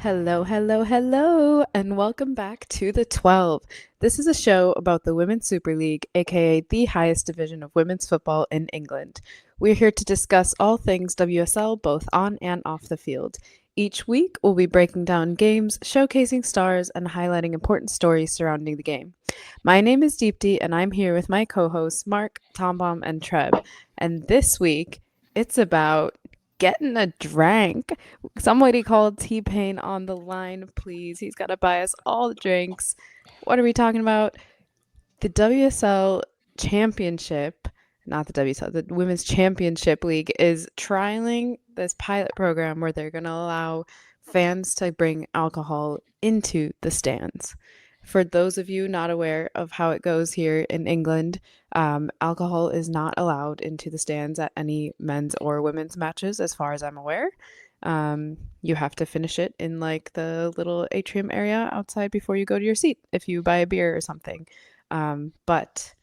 Hello, hello, hello, and welcome back to the 12. This is a show about the Women's Super League, aka the highest division of women's football in England. We're here to discuss all things WSL, both on and off the field. Each week, we'll be breaking down games, showcasing stars, and highlighting important stories surrounding the game. My name is Deepti, and I'm here with my co hosts, Mark, Tombom, and Treb. And this week, it's about getting a drank. Somebody called T-Pain on the line, please. He's got to buy us all the drinks. What are we talking about? The WSL Championship, not the WSL, the Women's Championship League is trialing this pilot program where they're going to allow fans to bring alcohol into the stands. For those of you not aware of how it goes here in England, alcohol is not allowed into the stands at any men's or women's matches, as far as I'm aware. You have to finish it in like the little atrium area outside before you go to your seat if you buy a beer or something. But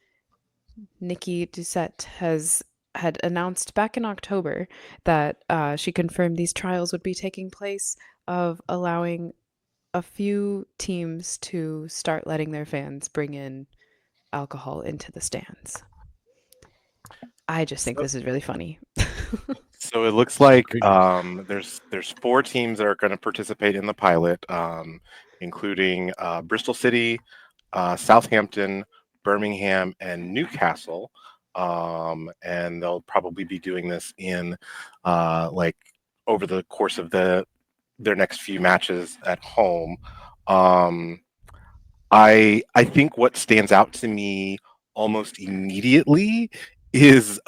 Nikki Doucette had announced back in October that she confirmed these trials would be taking place of allowing a few teams to start letting their fans bring in alcohol into the stands. I just think So, this is really funny. so it looks like Great. there's four teams that are going to participate in the pilot, including Bristol City, Southampton, Birmingham, and Newcastle. And they'll probably be doing this in like over the course of their next few matches at home. Um, I think what stands out to me almost immediately is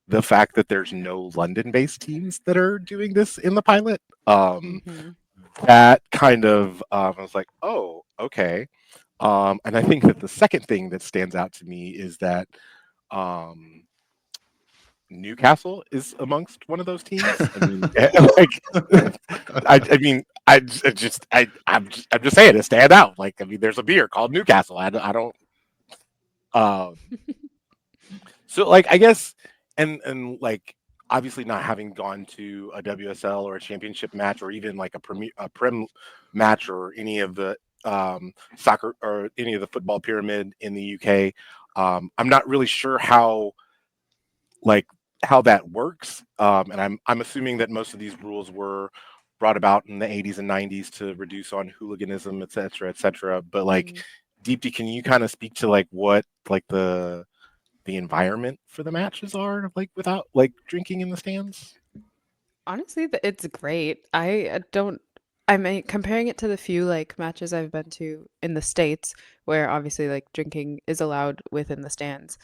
the fact that there's no London-based teams that are doing this in the pilot. Mm-hmm. That kind of I was like, oh, okay. And I think that the second thing that stands out to me is that um, Newcastle is amongst one of those teams. I mean, like, I mean, I'm just saying it stand out. Like, I mean, there's a beer called Newcastle. I don't. Uh, so like, I guess, and like, obviously not having gone to a WSL or a championship match or even like a prem match or any of the soccer or any of the football pyramid in the UK. I'm not really sure like how that works. And I'm assuming that most of these rules were brought about in the 80s and 90s to reduce on hooliganism, et cetera, et cetera. But like, Mm. Deepti, can you kind of speak to like what like the environment for the matches are like without like drinking in the stands? Honestly, it's great. I don't. I mean, comparing it to the few like matches I've been to in the States, where obviously like drinking is allowed within the stands.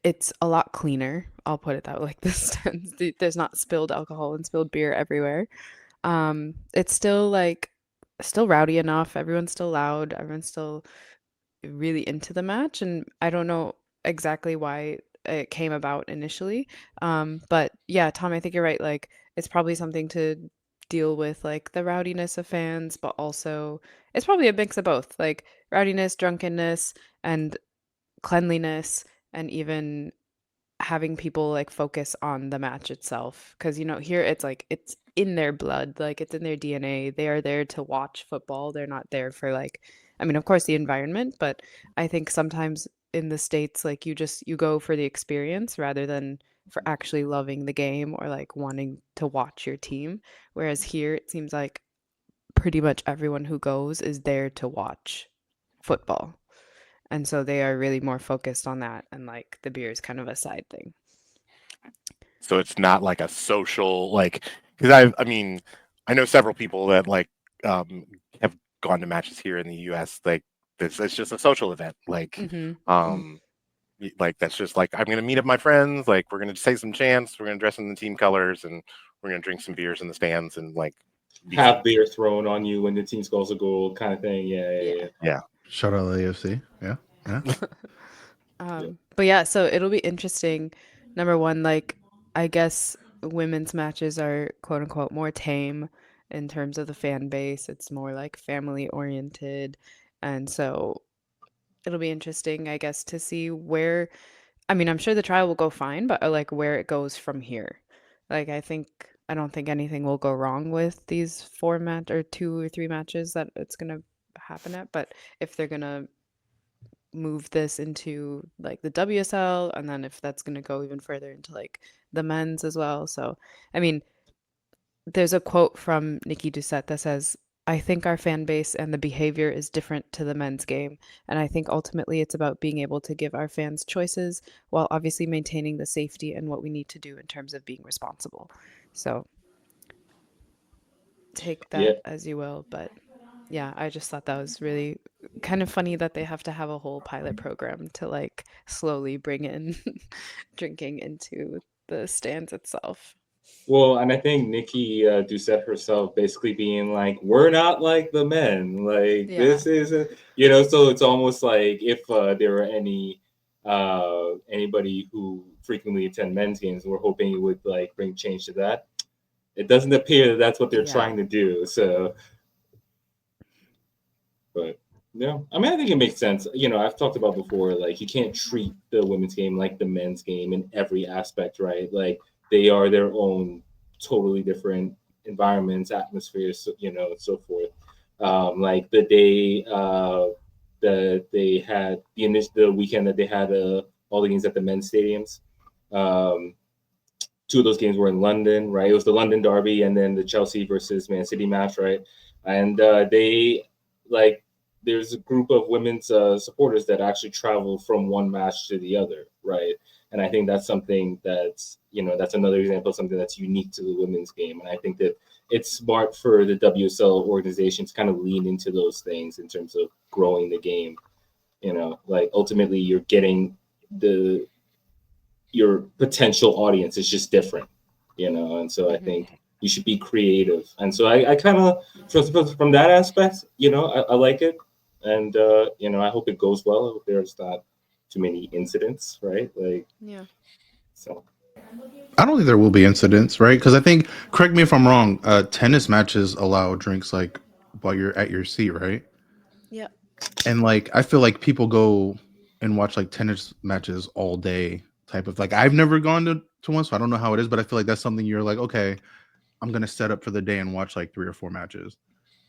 It's a lot cleaner. I'll put it that way. Like the stands, there's not spilled alcohol and spilled beer everywhere. It's still like still rowdy enough. Everyone's still loud. Everyone's still really into the match, and I don't know exactly why it came about initially. But yeah, Tom, I think you're right. Like it's probably something to deal with like the rowdiness of fans, but also it's probably a mix of both, like rowdiness, drunkenness, and cleanliness, and even having people like focus on the match itself. Because here it's like it's in their blood, like it's in their DNA. They are there to watch football. They're not there for like, I mean, of course the environment, but I think sometimes in the States, like you go for the experience rather than for actually loving the game or like wanting to watch your team. Whereas here it seems like pretty much everyone who goes is there to watch football. And so they are really more focused on that, and like the beer is kind of a side thing. So it's not like a social like because I mean I know several people that like um have gone to matches here in the US like this it's just a social event Mhm. like that's just like I'm gonna meet up my friends like we're gonna say some chants we're gonna dress in the team colors and we're gonna drink some beers in the stands and like be Have friends. beer thrown on you when the team scores a goal, kind of thing. Yeah, yeah, Yeah. yeah. Yeah. Shout out AFC. Yeah. Yeah. Yeah. But yeah, so it'll be interesting. Number one, like I guess women's matches are quote unquote more tame in terms of the fan base. It's more like family oriented. And so it'll be interesting, I guess, to see I mean, I'm sure the trial will go fine, but like where it goes from here. Like I think I don't think anything will go wrong with these 4 match or 2 or 3 matches that it's gonna happen at. But if they're gonna move this into like the WSL, and then if that's gonna go even further into like the men's as well. So, I mean, there's a quote from Nikki Doucette that says, I think our fan base and the behavior is different to the men's game. And I think ultimately it's about being able to give our fans choices while obviously maintaining the safety and what we need to do in terms of being responsible. So take Yeah. that as you will. But yeah, I just thought that was really kind of funny that they have to have a whole pilot program to like slowly bring in drinking into the stands itself. Well, and I think Nikki Doucette herself basically being like, "We're not like the men. Like Yeah. this is, So it's almost like if there were anybody who frequently attend men's games, we're hoping it would like bring change to that. It doesn't appear that that's what they're Yeah. trying to do. So, but yeah, I mean, I think it makes sense. I've talked about before, like you can't treat the women's game like the men's game in every aspect, right? Like they are their own totally different environments, atmospheres, and so forth. Like the day that they had the weekend that they had all the games at the men's stadiums. Um, Two of those games were in London, right? It was the London Derby and then the Chelsea versus Man City match, right? And they like there's a group of women's supporters that actually travel from one match to the other, right? And I think that's something that's another example of something that's unique to the women's game. And I think that it's smart for the WSL organization to kind of lean into those things in terms of growing the game. Like ultimately you're getting the your potential audience is just different, and so I think you should be creative. And so I kind of from that aspect, I like it. And I hope it goes well. I hope there's not too many incidents, right? Like, Yeah. so I don't think there will be incidents, right? Because I think, correct me if I'm wrong, tennis matches allow drinks like while you're at your seat, right? Yeah. And like I feel like people go and watch like tennis matches all day type of like I've never gone to one, so I don't know how it is, but I feel like that's something you're like, okay, I'm gonna set up for the day and watch like 3 or 4 matches.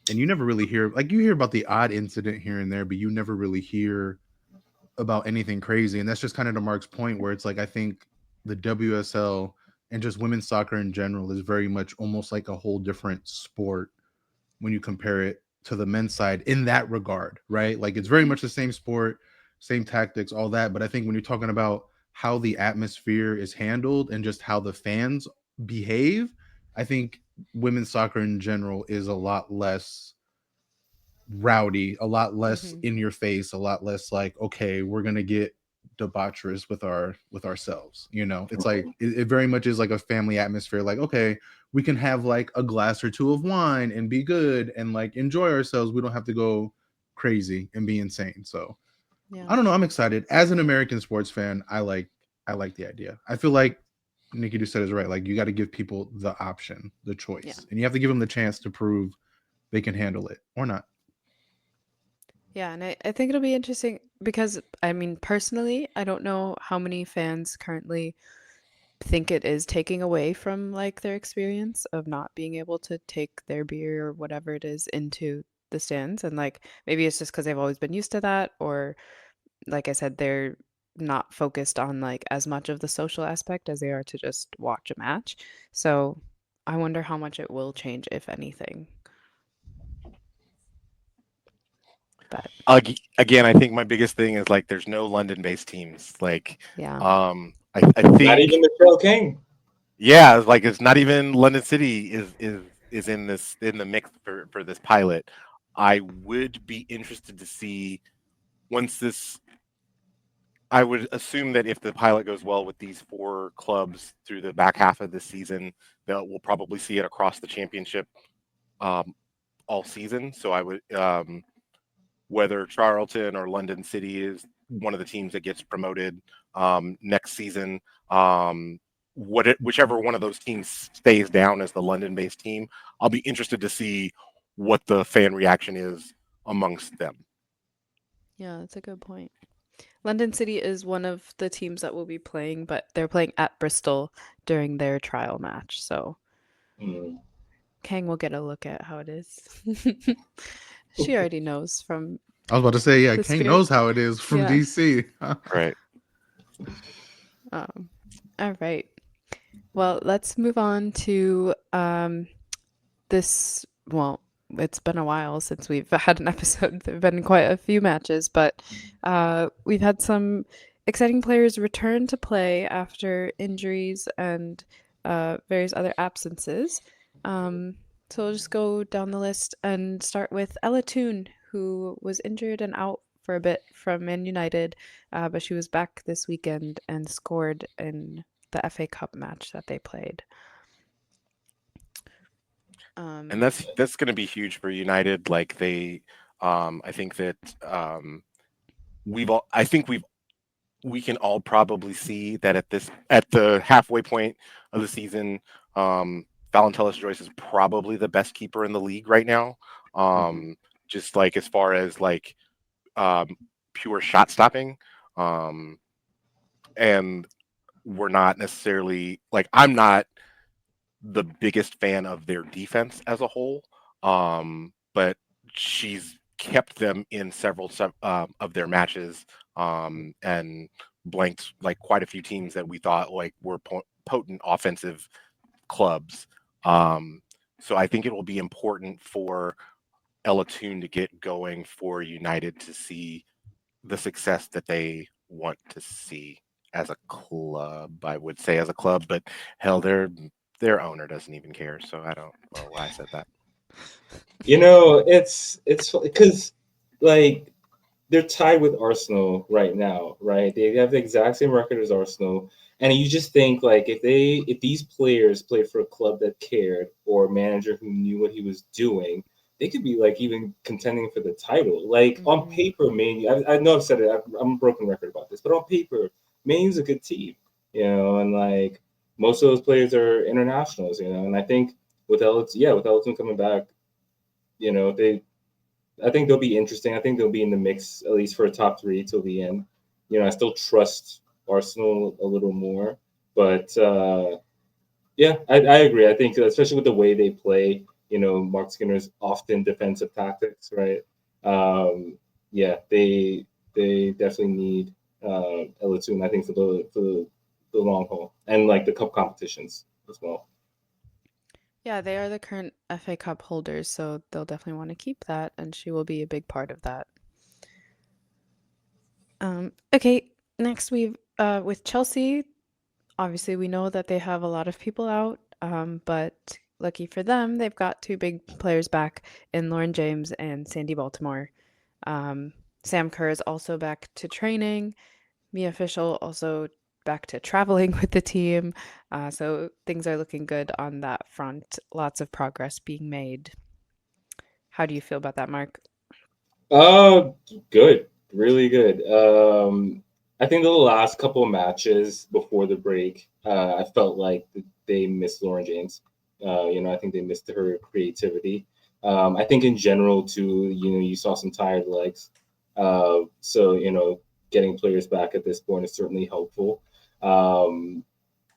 And you never really hear like you hear about the odd incident here and there, but you never really hear about anything crazy. And that's just kind of to Mark's point where it's like I think the WSL and just women's soccer in general is very much almost like a whole different sport when you compare it to the men's side in that regard, right? Like it's very much the same sport, same tactics, all that. But I think when you're talking about how the atmosphere is handled and just how the fans behave, I think women's soccer in general is a lot less rowdy, a lot less Mm-hmm. in your face, a lot less like, okay, we're gonna get debaucherous with ourselves. It's like it very much is like a family atmosphere. Like, okay, we can have like a glass or two of wine and be good and like enjoy ourselves. We don't have to go crazy and be insane. So Yeah. I don't know. I'm excited. As an American sports fan, I like the idea. I feel like Nikki just said is right. Like you got to give people the option, the Yeah. choice, and you have to give them the chance to prove they can handle it or not. Yeah, and I think it'll be interesting because I mean, personally, I don't know how many fans currently think it is taking away from like their experience of not being able to take their beer or whatever it is into the stands. And like maybe it's just because they've always been used to that, or like I said, they're not focused on like as much of the social aspect as they are to just watch a match. So I wonder how much it will change, if anything. But Again, I think my biggest thing is like there's no London-based teams. Like, yeah. I not even think the Trail King. yeah, like it's not even London City is in the mix for this pilot. I would be interested to see once this. I would assume that if the pilot goes well with these 4 clubs through the back half of this season, that we'll probably see it across the championship um, all season. So I would whether Charlton or London City is one of the teams that gets promoted next season. Whichever one of those teams stays down as the London-based team, I'll be interested to see what the fan reaction is amongst them. Yeah, that's a good point. London City is one of the teams that will be playing, but they're playing at Bristol during their trial match. So Mm. Kang will get a look at how it is. She already knows from I was about to say, yeah, the Kane spirit. knows how it is from Yeah. DC. Right. All right. Well, let's move on to this. Well, it's been a while since we've had an episode. There have been quite a few matches, but we've had some exciting players return to play after injuries and various other absences. So we'll just go down the list and start with Ella Toon, who was injured and out for a bit from Man United, but she was back this weekend and scored in the FA Cup match that they played. And that's going to be huge for United. Like they, I think that I think we can all probably see that at the halfway point of the season, Valentellis Joyce is probably the best keeper in the league right now. Just like as far as like um, pure shot stopping, and we're not necessarily like I'm not the biggest fan of their defense as a whole, but she's kept them in several of their matches, and blanked like quite a few teams that we thought like were potent offensive clubs. So I think it will be important for Ella Toon to get going for United to see the success that they want to see as a club. I would say as a club, but hell, their owner doesn't even care. So I don't know why I said that. You know, it's because like they're tied with Arsenal right now, right? They have the exact same record as Arsenal, and you just think like if these players played for a club that cared or a manager who knew what he was doing, they could be like even contending for the title. Like on paper, Man, I know I've said it. I'm a broken record about this, but on paper, Maine's a good team, you know, and like most of those players are internationals, you know, and I think with Elton coming back, you know, I think they'll be interesting. I think they'll be in the mix at least for a top three till the end. You know, I still trust Arsenal a little more, but yeah, I agree. I think especially with the way they play, you know, Mark Skinner's often defensive tactics, right? Yeah, they definitely need Elatoon, I think, for the long haul and like the cup competitions as well. Yeah, they are the current FA Cup holders, so they'll definitely want to keep that, and she will be a big part of that. Okay, next we've with Chelsea. Obviously, we know that they have a lot of people out, but lucky for them, they've got two big players back in Lauren James and Sandy Baltimore. Sam Kerr is also back to training. Mia Fishel also back to traveling with the team. So things are looking good on that front. Lots of progress being made. How do you feel about that, Mark? Good, really good. I think the last couple of matches before the break, I felt like they missed Lauren James. You know, I think they missed her creativity. I think in general too, you know, you saw some tired legs. So you know, getting players back at this point is certainly helpful. Um,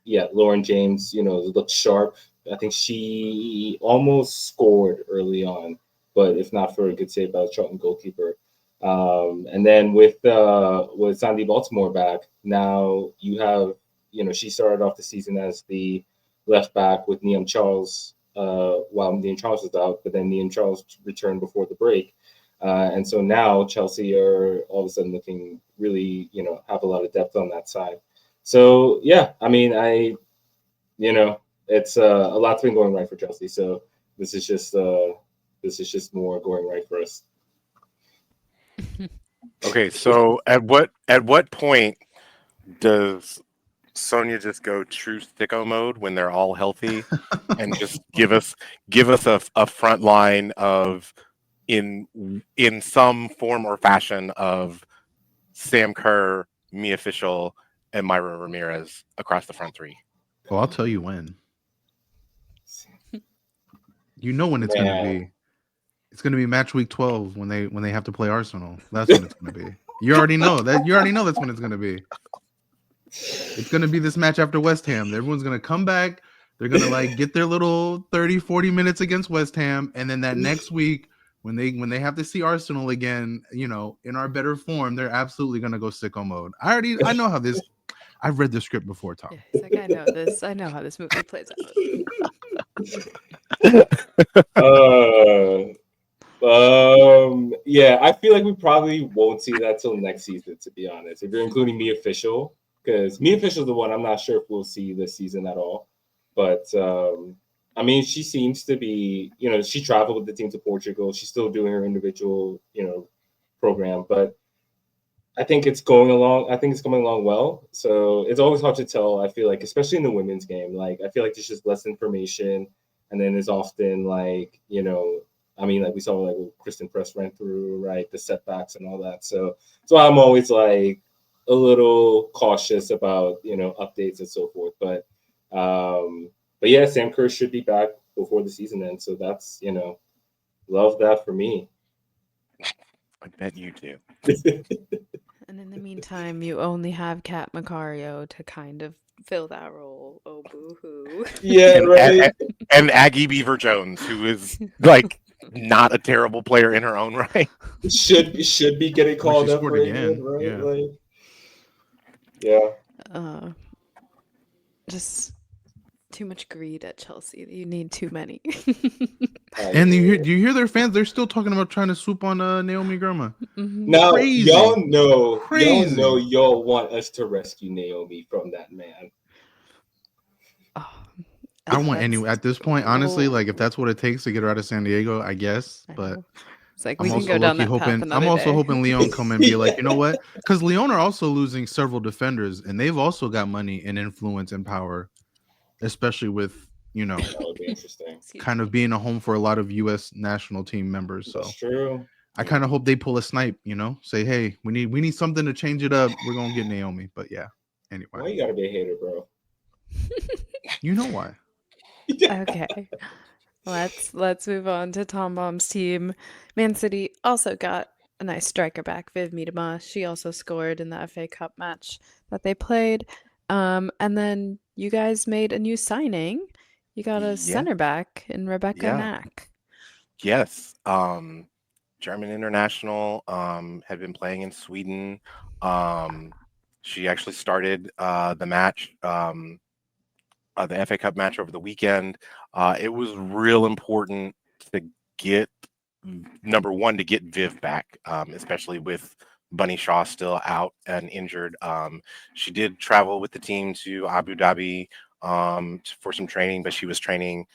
yeah, Lauren James, you know, looked sharp. I think she almost scored early on, but if not for a good save by the Charlton goalkeeper. And then with Sandy Baltimore back, now you have, you know, she started off the season as the left back with Liam Charles, while Liam Charles was out, but then Liam Charles returned before the break. And so now Chelsea are all of a sudden looking really, you know, have a lot of depth on that side. So yeah, I mean, you know, it's a lot's been going right for Chelsea. So this is just more going right for us. Okay, so at what point does Sonia just go true sicko mode when they're all healthy and just give us a front line of in some form or fashion of Sam Kerr, Mia Fishel, and Myra Ramirez across the front three? Oh, I'll tell you when. You know when it's going to be. It's going to be match week 12 when they have to play Arsenal. That's when it's going to be. You already know that. You already know that's when it's going to be. It's going to be this match after West Ham. Everyone's going to come back. They're gonna like get their little 30, 40 minutes against West Ham, and then that next week when they have to see Arsenal again, you know, in our better form, they're absolutely gonna go sicko mode. I know how this. I've read the script before, Tom. Yeah, he's like, I know this. I know how this movie plays out. Uh, yeah, I feel like we probably won't see that till next season, to be honest. If you're including Me Official, because Me Official is the one I'm not sure if we'll see this season at all. But I mean, she seems to be, she traveled with the team to Portugal. She's still doing her individual, program, but I think it's going along. I think it's coming along well. So it's always hard to tell. I feel like, especially in the women's game, like I feel like there's just less information, and then there's often like I mean, like we saw like what Kristen Press ran through, right, the setbacks and all that. So I'm always like a little cautious about updates and so forth. But yeah, Sam Kerr should be back before the season ends. So that's love that for me. I bet you do. And in the meantime, you only have Kat Macario to kind of fill that role. Oh, boo-hoo. Yeah, And, right. and Aggie Beaver Jones, who is like not a terrible player in her own right. Should be getting Well, she called up scored for again, England, right? yeah. Like, yeah. Just too much greed at Chelsea. You need too many. And do you hear their fans? They're still talking about trying to swoop on Naomi Girma. Now Crazy. y'all know Crazy. y'all want us to rescue Naomi from that man. Oh, I want any at this point, honestly, whole- like if that's what it takes to get her out of San Diego, I guess. I But know. It's like I'm we can also go down low-key that path hoping. another I'm also day. hoping Leon come and be like, you know what? Because Leon are also losing several defenders, and they've also got money and influence and power, especially with That would be interesting. kind of being a home for a lot of U.S. national team members. So That's true. I kind of hope they pull a snipe. Say, hey, we need something to change it up. We're gonna get Naomi. But yeah, anyway, Why you gotta be a hater, bro? you know why? Okay. Let's move on to Tom Bomb's team. Man City also got a nice striker back, Viv Miedema. She also scored in the FA Cup match that they played. And then you guys made a new signing. You got a center back in Rebecca Yeah. Knack. Yes. German international, had been playing in Sweden. She actually started the match, the FA Cup match over the weekend. It was real important to get number one to get Viv back, especially with Bunny Shaw still out and injured. She did travel with the team to Abu Dhabi for some training, but she was training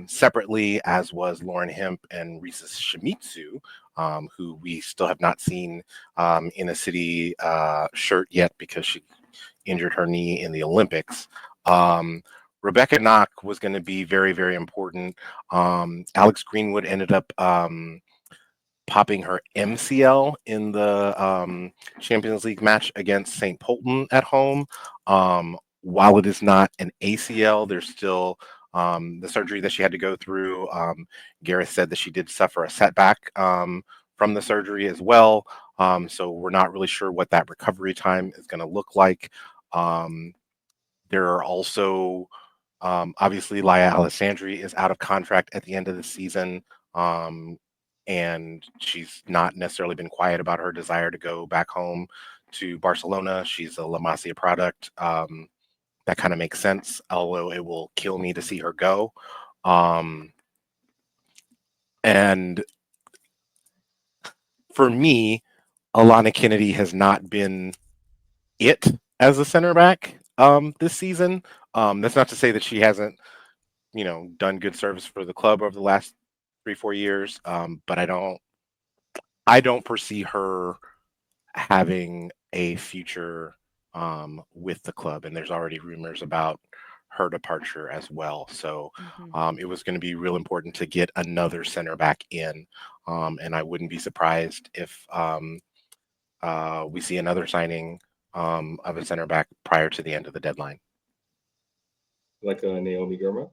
separately, as was Lauren Hemp and Risa Shimizu, who we still have not seen in a City shirt yet because she injured her knee in the Olympics. Rebecca Knock was going to be very, very important. Alex Greenwood ended up popping her MCL in the Champions League match against St. Polten at home. While it is not an ACL, there's still the surgery that she had to go through. Gareth said that she did suffer a setback from the surgery as well. So we're not really sure what that recovery time is going to look like. There are also obviously Laia Alessandri is out of contract at the end of the season. And she's not necessarily been quiet about her desire to go back home to Barcelona. She's a La Masia product. That kind of makes sense, although it will kill me to see her go. And for me, Alana Kennedy has not been it as a center back this season. That's not to say that she hasn't, done good service for the club over the last 3-4 years. But I don't foresee her having a future with the club, and there's already rumors about her departure as well. So it was going to be real important to get another center back in, and I wouldn't be surprised if we see another signing of a center back prior to the end of the deadline. Like a Naomi Girma.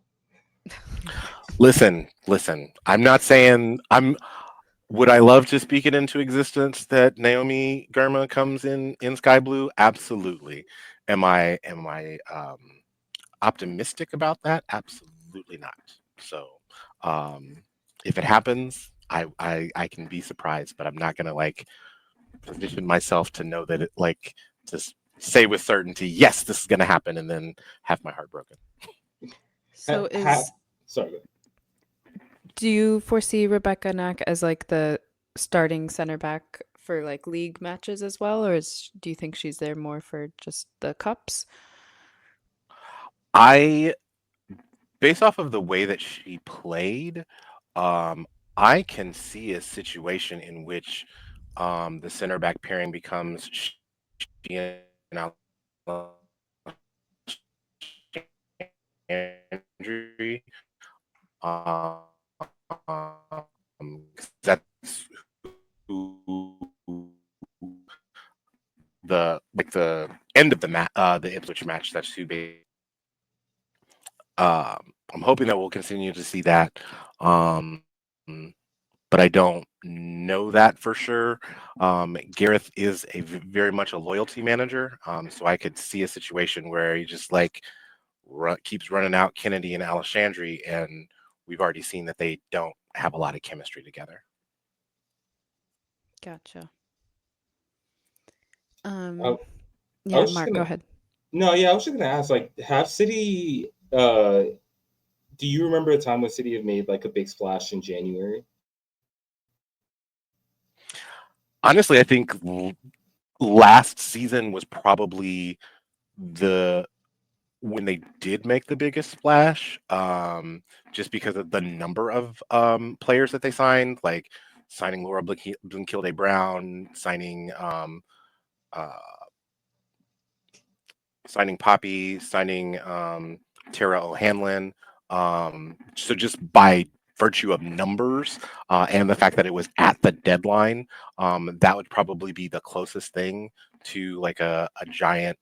Listen. I'm not saying Would I love to speak it into existence that Naomi Girma comes in Sky Blue? Absolutely. Am I optimistic about that? Absolutely not. So if it happens, I can be surprised, but I'm not gonna like position myself to know that it like just say with certainty, yes, this is gonna happen, and then have my heart broken. So is Sorry. Go ahead. do you foresee Rebecca Nack as like the starting center back for like league matches as well, or do you think she's there more for just the cups? I based off of the way that she played, um, I can see a situation in which the center back pairing becomes she and Landry. Um, 'Cause that's who the end of the Ipswich match. That's who they. I'm hoping that we'll continue to see that. Um, but I don't know that for sure. Gareth is very much a loyalty manager, so I could see a situation where he just like keeps running out Kennedy and Alexandri, and we've already seen that they don't have a lot of chemistry together. Gotcha. I, I Yeah, was just Mark, go gonna ahead. No, yeah, I was just gonna ask, like, have City do you remember a time when City have made like a big splash in January? Honestly, I think last season was probably the when they did make the biggest splash, just because of the number of players that they signed, like signing Laura Blinkilde Brown, uh, signing Poppy, signing Tara O'Hanlon. So just by virtue of numbers and the fact that it was at the deadline, that would probably be the closest thing to like a giant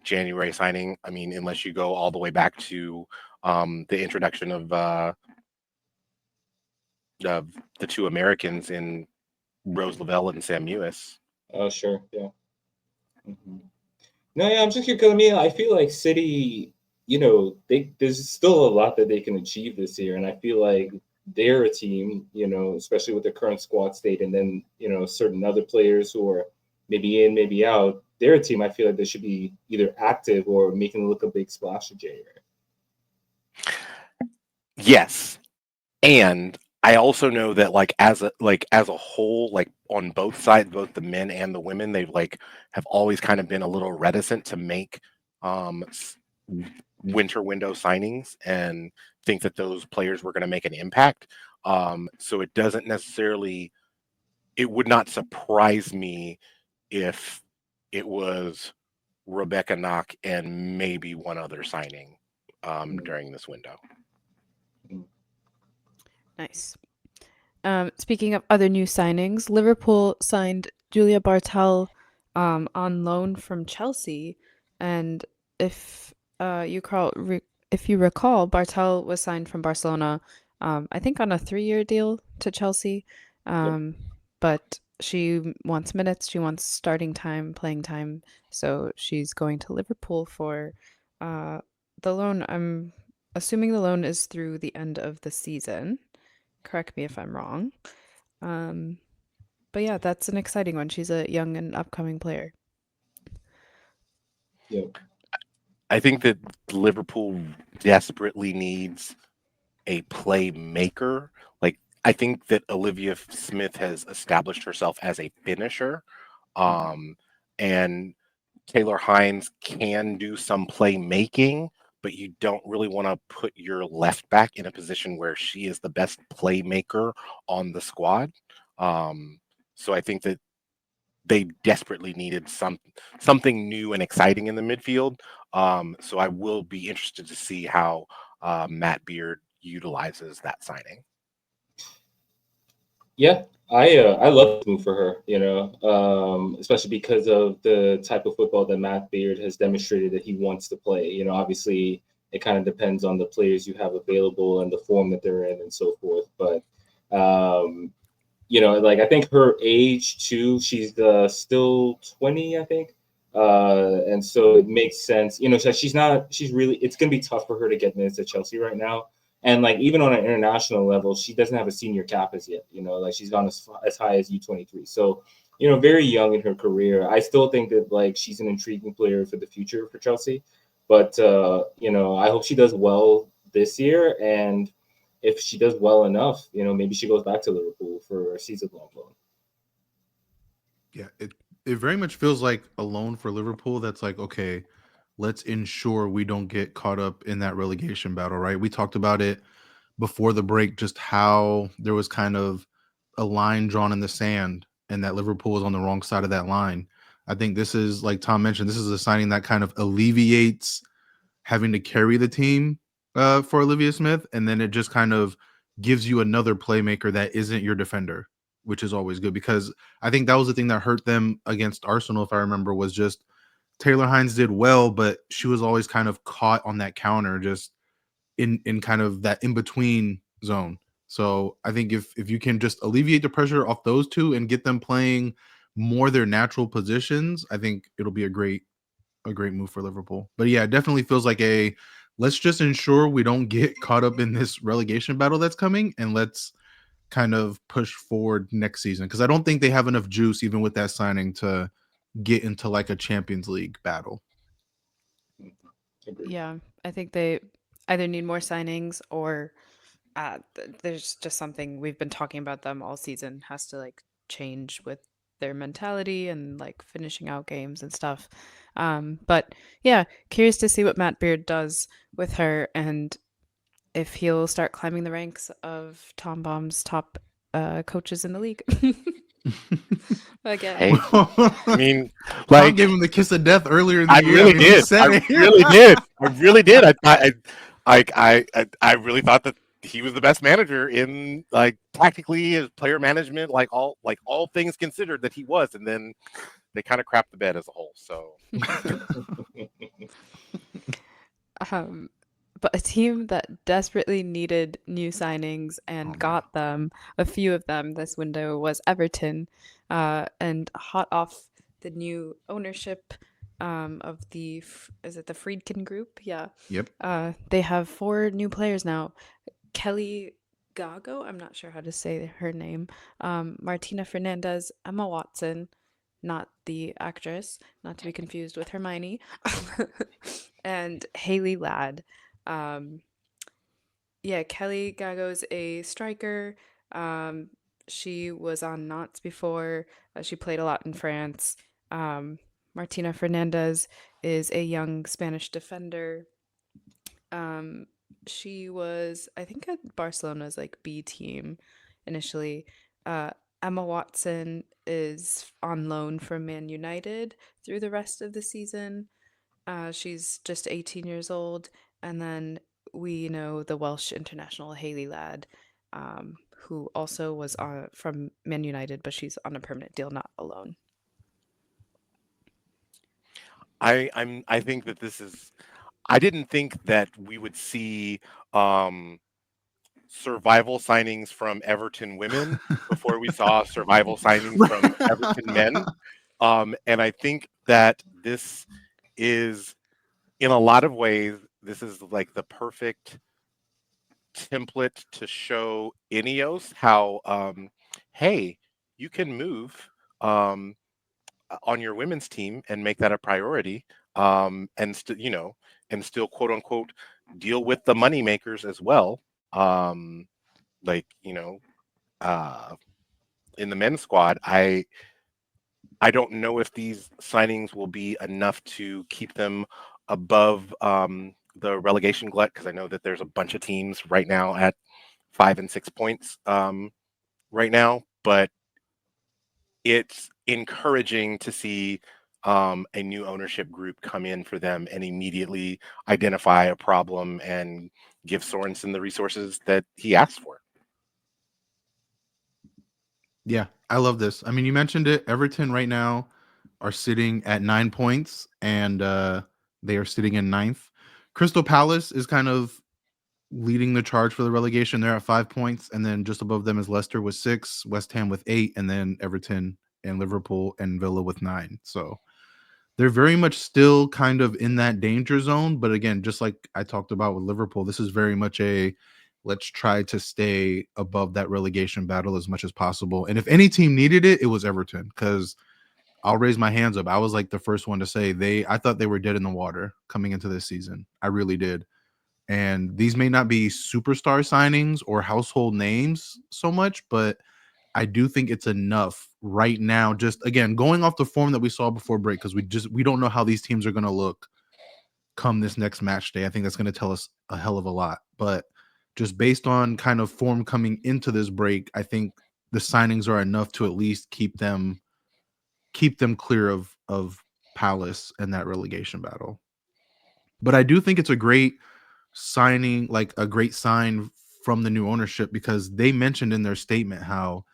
January signing. I mean, unless you go all the way back to the introduction of the two Americans in Rose Lavelle and Sam Mewis. Oh, sure, yeah. Mhm. No, yeah, I'm just curious because I mean, I feel like City, there's still a lot that they can achieve this year, and I feel like they're a team, especially with their current squad state, and then certain other players who are maybe in, maybe out. They're a team. I feel like they should be either active or making look a big splash in January. Yes, and I also know that like as a whole, like on both sides, both the men and the women, they've like have always kind of been a little reticent to make um s- winter window signings and think that those players were going to make an impact. So it would not surprise me if it was Rebecca Knock and maybe one other signing Mm, during this window. mm. Nice. Speaking of other new signings, Liverpool signed Julia Bartel on loan from Chelsea, and if if you recall, Bartel was signed from Barcelona, I think on a 3-year deal to Chelsea, Yep. um, but she wants minutes, she wants starting time, playing time, so she's going to Liverpool for uh, the loan. I'm assuming the loan is through the end of the season. Correct me if I'm wrong. Um, but yeah, that's an exciting one. She's a young and upcoming player. Yep. I think that Liverpool desperately needs a playmaker. Like I think that Olivia Smith has established herself as a finisher, um, and Taylor Hines can do some playmaking, but you don't really want to put your left back in a position where she is the best playmaker on the squad. Um, so I think that they desperately needed something new and exciting in the midfield. So I will be interested to see how Matt Beard utilizes that signing. Yeah, I love this move for her, especially because of the type of football that Matt Beard has demonstrated that he wants to play. Obviously it kind of depends on the players you have available and the form that they're in and so forth. But um, like I think her age too, she's still 20, I think. And so it makes sense. So she's really, it's going to be tough for her to get minutes at Chelsea right now. And like, even on an international level, she doesn't have a senior cap as yet, like she's gone as high as U23. So, very young in her career. I still think that like she's an intriguing player for the future for Chelsea. But, I hope she does well this year. And if she does well enough, maybe she goes back to Liverpool for a season-long loan. Yeah, it very much feels like a loan for Liverpool. That's like, okay, let's ensure we don't get caught up in that relegation battle, right? We talked about it before the break, just how there was kind of a line drawn in the sand and that Liverpool was on the wrong side of that line. I think this is, like Tom mentioned, this is a signing that kind of alleviates having to carry the team for Olivia Smith, and then it just kind of gives you another playmaker that isn't your defender, which is always good, because I think that was the thing that hurt them against Arsenal, if I remember, was just Taylor Hines did well, but she was always kind of caught on that counter, just in kind of that in-between zone. So I think if you can just alleviate the pressure off those two and get them playing more their natural positions, I think it'll be a great move for Liverpool. But yeah, it definitely feels like let's just ensure we don't get caught up in this relegation battle that's coming, and let's kind of push forward next season, because I don't think they have enough juice even with that signing to get into like a Champions League battle. Yeah, I think they either need more signings or there's just something we've been talking about them all season has to like change with their mentality and like finishing out games and stuff. But yeah, curious to see what Matt Beard does with her and if he'll start climbing the ranks of Tom Baum's top coaches in the league. Again. Hey, I mean, Tom like, gave him the kiss of death earlier in the I year. really I mean, he did. said I it. really did. I really did. I really thought that he was the best manager in like tactically, his player management, like all things considered, that he was. And then they kind of crapped the bed as a whole. So But a team that desperately needed new signings and got them, a few of them this window, was Everton. And hot off the new ownership of is it the Friedkin Group? Yeah. Yep. They have 4 new players now. Kelly Gago, I'm not sure how to say her name. Martina Fernandez, Emma Watson, not the actress, not to be confused with Hermione, and Haley Ladd. Yeah, Kelly Gago's a striker. Um, she was on Nantes before. She played a lot in France. Martina Fernandez is a young Spanish defender. Um, she was, I think, at Barcelona's like B team initially. Uh, Emma Watson is on loan from Man United through the rest of the season. She's just 18 years old. And then we know the Welsh international Hayley Ladd, who also was from Man United, but she's on a permanent deal, not a loan. I think that this is. I didn't think that we would see survival signings from Everton women before we saw survival signings from Everton men. And I think that this is, in a lot of ways, this is like the perfect template to show Ineos how, hey, you can move on your women's team and make that a priority, and and still quote unquote deal with the money makers as well. Like uh, in the men's squad, I don't know if these signings will be enough to keep them above the relegation glut, because I know that there's a bunch of teams right now at 5 and 6 points right now, but it's encouraging to see a new ownership group come in for them and immediately identify a problem and give Sorensen the resources that he asked for. Yeah, I love this. I mean, you mentioned it. Everton right now are sitting at 9 points, and they are sitting in 9th. Crystal Palace is kind of leading the charge for the relegation. They're at 5 points, and then just above them is Leicester with 6, West Ham with 8, and then Everton and Liverpool and Villa with 9. So they're very much still kind of in that danger zone. But again, just like I talked about with Liverpool, this is very much a let's try to stay above that relegation battle as much as possible. And if any team needed it, it was Everton, because I'll raise my hands up. I was like the first one to say I thought they were dead in the water coming into this season. I really did. And these may not be superstar signings or household names so much, but I do think it's enough right now. Just again, going off the form that we saw before break, because we don't know how these teams are going to look come this next match day. I think that's going to tell us a hell of a lot. But just based on kind of form coming into this break, I think the signings are enough to at least keep them clear of Palace and that relegation battle. But I do think it's a great signing, like a great sign from the new ownership, because they mentioned in their statement how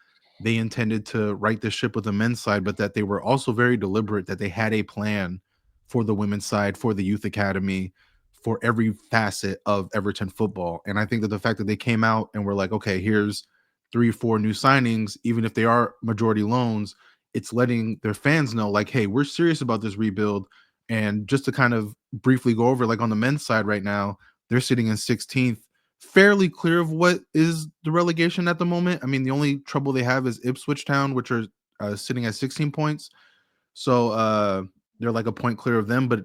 they intended to right the ship with the men's side, but that they were also very deliberate, that they had a plan for the women's side, for the youth academy, for every facet of Everton football. And I think that the fact that they came out and were like, okay, here's 3 or 4 new signings, even if they are majority loans, it's letting their fans know, like, hey, we're serious about this rebuild. And just to kind of briefly go over, like on the men's side right now, they're sitting in 16th, fairly clear of what is the relegation at the moment. I mean, the only trouble they have is Ipswich Town, which are sitting at 16 points. So they're like a point clear of them, but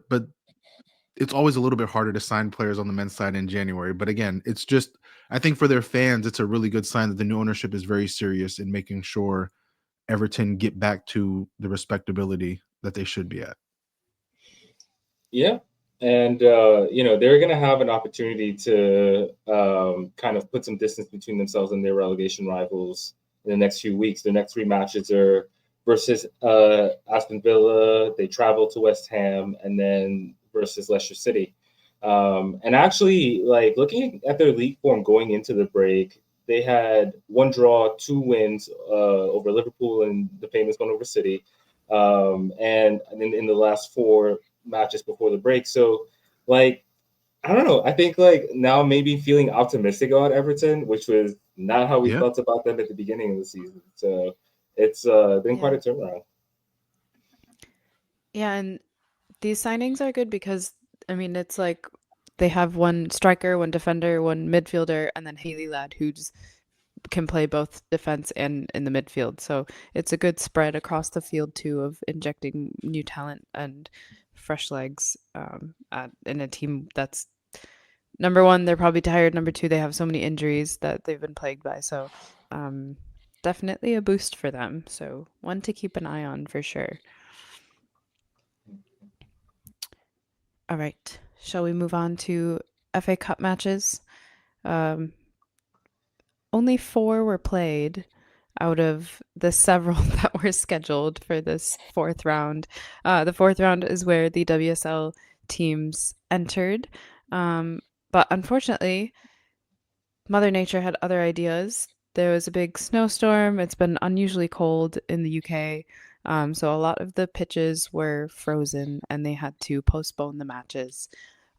it's always a little bit harder to sign players on the men's side in January. But again, it's just, I think for their fans, it's a really good sign that the new ownership is very serious in making sure Everton get back to the respectability that they should be at. Yeah. And, they're going to have an opportunity to kind of put some distance between themselves and their relegation rivals in the next few weeks. The next 3 matches are versus Aston Villa. They travel to West Ham, and then versus Leicester City. And actually, like looking at their league form going into the break, they had 1 draw, 2 wins over Liverpool and the famous one over City. And in the last 4 matches before the break. So, like, I don't know. I think like now maybe feeling optimistic about Everton, which was not how we Yeah. felt about them at the beginning of the season. So it's been quite a turnaround. Yeah, and these signings are good because, I mean, it's like they have 1 striker, 1 defender, 1 midfielder, and then Haley Ladd, who's can play both defense and in the midfield. So it's a good spread across the field too of injecting new talent and fresh legs in a team that's number 1, they're probably tired. Number 2, they have so many injuries that they've been plagued by. So definitely a boost for them. So one to keep an eye on for sure. All right. Shall we move on to FA Cup matches? Only 4 were played out of the several that were scheduled for this 4th round. The 4th round is where the WSL teams entered. But unfortunately, Mother Nature had other ideas. There was a big snowstorm. It's been unusually cold in the UK. So a lot of the pitches were frozen and they had to postpone the matches.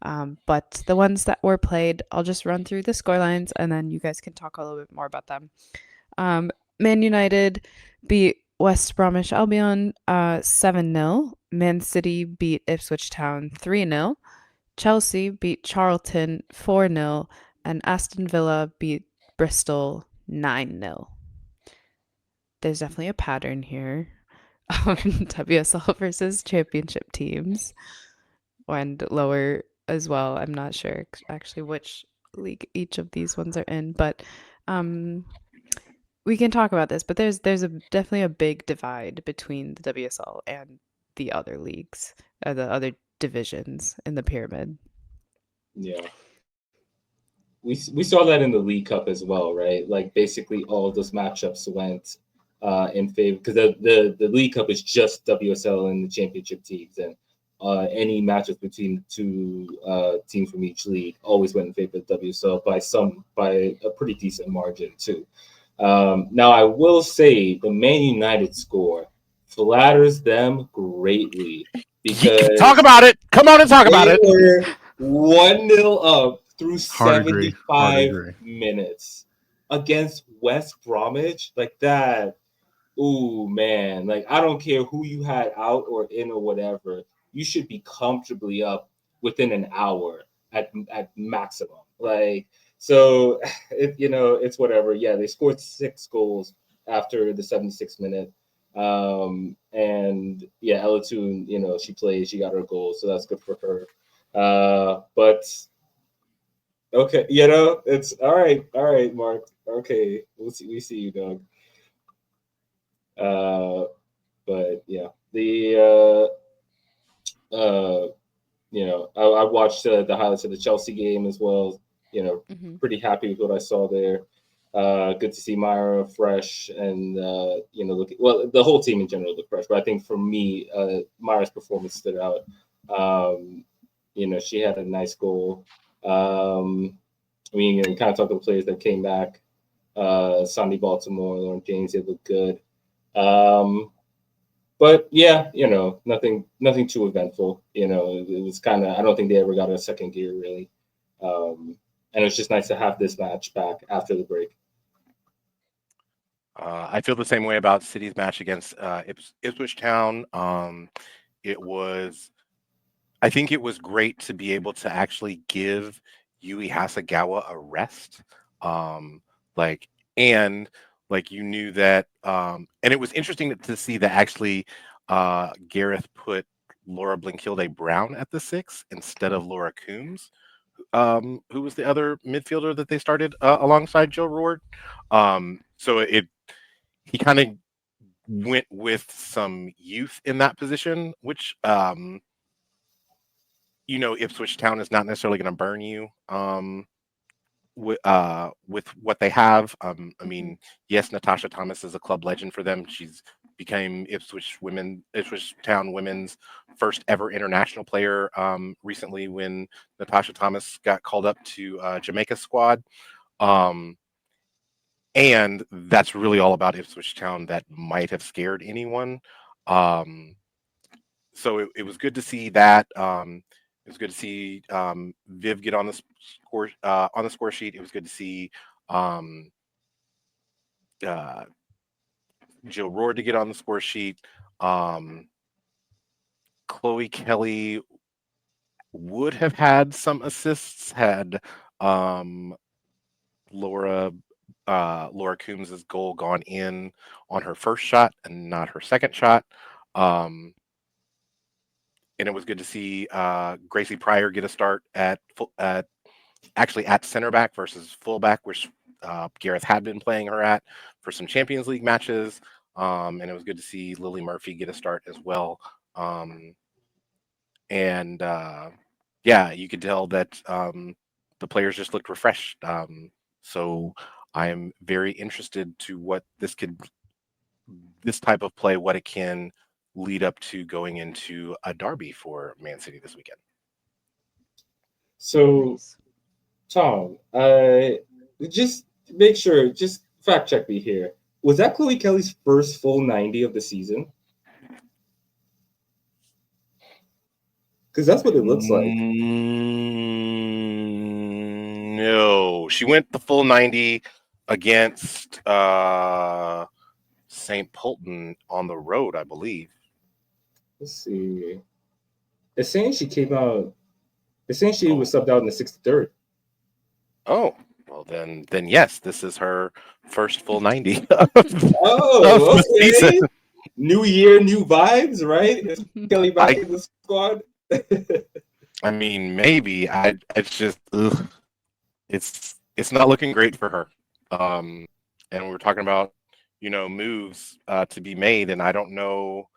But the ones that were played, I'll just run through the scorelines and then you guys can talk a little bit more about them. Man United beat West Bromwich Albion 7-0. Man City beat Ipswich Town 3-0. Chelsea beat Charlton 4-0. And Aston Villa beat Bristol 9-0. There's definitely a pattern here. WSL versus championship teams and lower as well. I'm not sure actually which league each of these ones are in, but we can talk about this. But there's definitely a big divide between the WSL and the other leagues, the other divisions in the pyramid. Yeah. We saw that in the League Cup as well, right? Like basically all of those matchups went in favor, because the League Cup is just WSL and the championship teams, and any matches between the 2 teams from each league always went in favor of WSL by a pretty decent margin too. Now I will say the Man United score flatters them greatly because Talk about it. Come on and talk about they it. were 1-0 up through Hard agree. 75 minutes against West Bromwich. Like that, ooh, man. Like, I don't care who you had out or in or whatever. you should be comfortably up within an hour at maximum. Like, so it's whatever. Yeah, they scored 6 goals after the 76th minute. And yeah, Ella Toon, she played, she got her goal, so that's good for her. But okay, it's all right, Mark. Okay, we see you, dog. But yeah, I watched the highlights of the Chelsea game as well. Hmm. Pretty happy with what I saw there. Good to see Myra fresh and the whole team in general looked fresh. But I think for me, Myra's performance stood out. She had a nice goal. We kind of talked about players that came back. Sandy Baltimore, Lauren James, they look good. But yeah, nothing too eventful. It was kind of, I don't think they ever got a second gear really. And it was just nice to have this match back after the break. I feel the same way about City's match against Ipswich Town. I think it was great to be able to actually give Yui Hasagawa a rest. Um, like, and like you knew that, and it was interesting to see that actually Gareth put Laura Blinkilde Brown at the 6 instead of Laura Coombs, who was the other midfielder that they started alongside Joe Roard. So he kind of went with some youth in that position, which Ipswich Town is not necessarily going to burn you with what they have. I mean, yes, Natasha Thomas is a club legend for them. She's became Ipswich Town women's first ever international player recently when Natasha Thomas got called up to Jamaica squad. And that's really all about Ipswich Town that might have scared anyone. So it was good to see that. It was good to see Viv get on the score sheet. It was good to see um, uh, Jill Roar to get on the score sheet. Um, Chloe Kelly would have had some assists had um, Laura Laura Coombs's goal gone in on her first shot and not her second shot. And it was good to see Gracie Pryor get a start actually at center back versus fullback, which Gareth had been playing her at for some Champions League matches. And it was good to see Lily Murphy get a start as well. And yeah, you could tell that the players just looked refreshed. So I am very interested to what this type of play, what it can lead up to going into a derby for Man City this weekend. So, Nice. Tom, just make sure, just fact check me here. Was that Chloe Kelly's first full 90 of the season? Because that's what it looks like. No, she went the full 90 against St. Polton on the road, I believe. Let's see. It's saying she came out. It's saying she was Oh. subbed out in the 63rd. Oh, well then yes, this is her first full 90 of Oh, the season. okay. New year, new vibes, right? Is Kelly back in the squad? I mean, maybe. It's just it's not looking great for her. And we're talking about moves to be made, and I don't know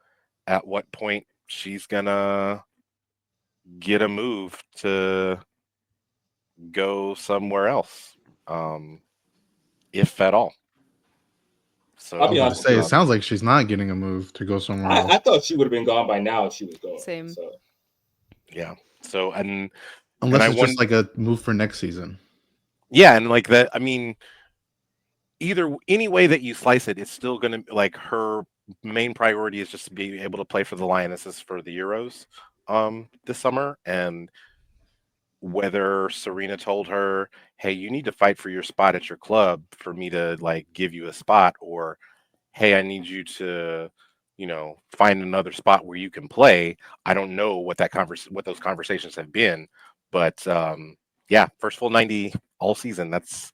at what point she's gonna get a move to go somewhere else, if at all. So I'll I was be about to honest say, with it you. sounds like she's not getting a move to go somewhere I else. thought she would have been gone by now if she was going. Same. So yeah. So and Unless I it's wonder, just like a move for next season. yeah, and like that. I mean, any way that you slice it, it's still going to like her main priority is just to be able to play for the Lionesses for the Euros this summer. And whether Serena told her, hey, you need to fight for your spot at your club for me to like give you a spot, or hey, I need you to find another spot where you can play. I don't know what those conversations have been, but yeah, first full 90 all season. That's